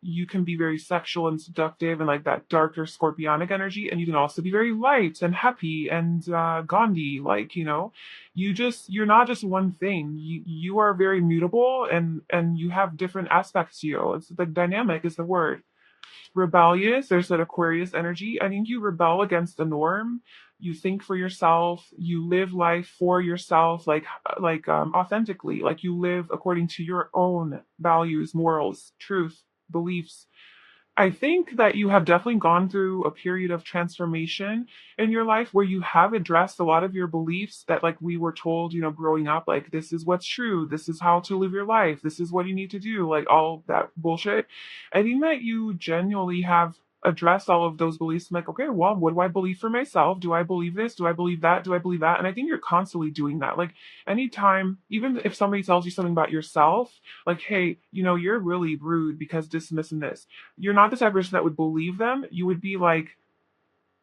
you can be very sexual and seductive and like that darker scorpionic energy, and you can also be very light and happy and Gandhi. Like, you know, you're not just one thing. You are very mutable and you have different aspects to you. It's like dynamic is the word. Rebellious, there's that Aquarius energy. I think you rebel against the norm. You think for yourself, you live life for yourself, authentically, like you live according to your own values, morals, truth, beliefs. I think that you have definitely gone through a period of transformation in your life where you have addressed a lot of your beliefs that, like, we were told, you know, growing up, like, this is what's true, this is how to live your life, this is what you need to do, like, all that bullshit. I think that you genuinely have addressed all of those beliefs. I'm like, okay, well, what do I believe for myself? Do I believe this? Do I believe that? Do I believe that? And I think you're constantly doing that. Like, anytime, even if somebody tells you something about yourself, like, hey, you know, you're really rude because this and this and this, you're not the type of person that would believe them. You would be like,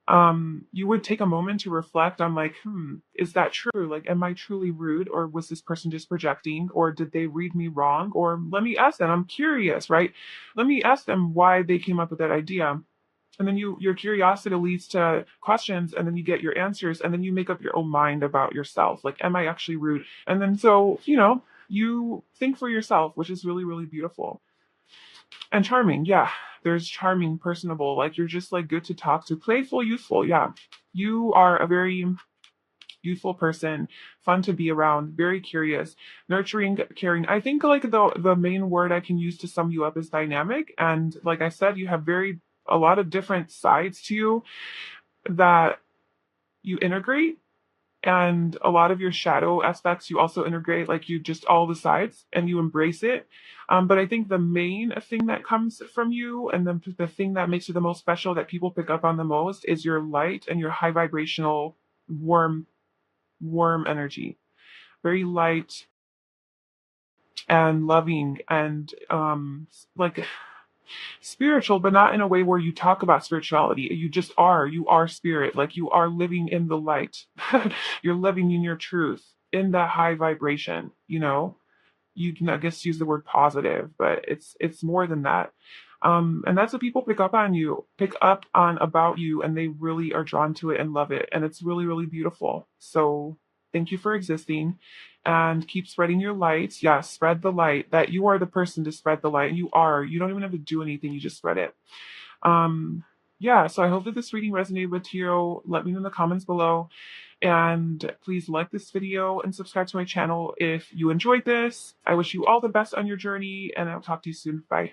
you would take a moment to reflect on like, is that true? Like, am I truly rude, or was this person just projecting, or did they read me wrong? Or let me ask them. I'm curious, right? Let me ask them why they came up with that idea. And then your curiosity leads to questions, and then you get your answers, and then you make up your own mind about yourself. Like, am I actually rude? And then so, you know, you think for yourself, which is really, really beautiful. And charming, yeah. There's charming, personable, like you're just like good to talk to, playful, youthful, yeah. You are a very youthful person, fun to be around, very curious, nurturing, caring. I think like the main word I can use to sum you up is dynamic. And like I said, you have a lot of different sides to you that you integrate. And a lot of your shadow aspects you also integrate, like you just all the sides and you embrace it. But I think the main thing that comes from you, and the thing that makes you the most special, that people pick up on the most, is your light and your high vibrational warm energy. Very light and loving and like spiritual, but not in a way where you talk about spirituality. You just are. You are spirit. Like you are living in the light. You're living in your truth, in that high vibration, you know? You can, I guess, use the word positive, but it's more than that. And that's what people pick up on about you, and they really are drawn to it and love it. And it's really, really beautiful. So thank you for existing and keep spreading your light. Yeah, spread the light, that you are the person to spread the light. And you are. You don't even have to do anything, you just spread it. Um, yeah, so I hope that this reading resonated with you. Let me know in the comments below. And please like this video and subscribe to my channel if you enjoyed this. I wish you all the best on your journey, and I'll talk to you soon. Bye.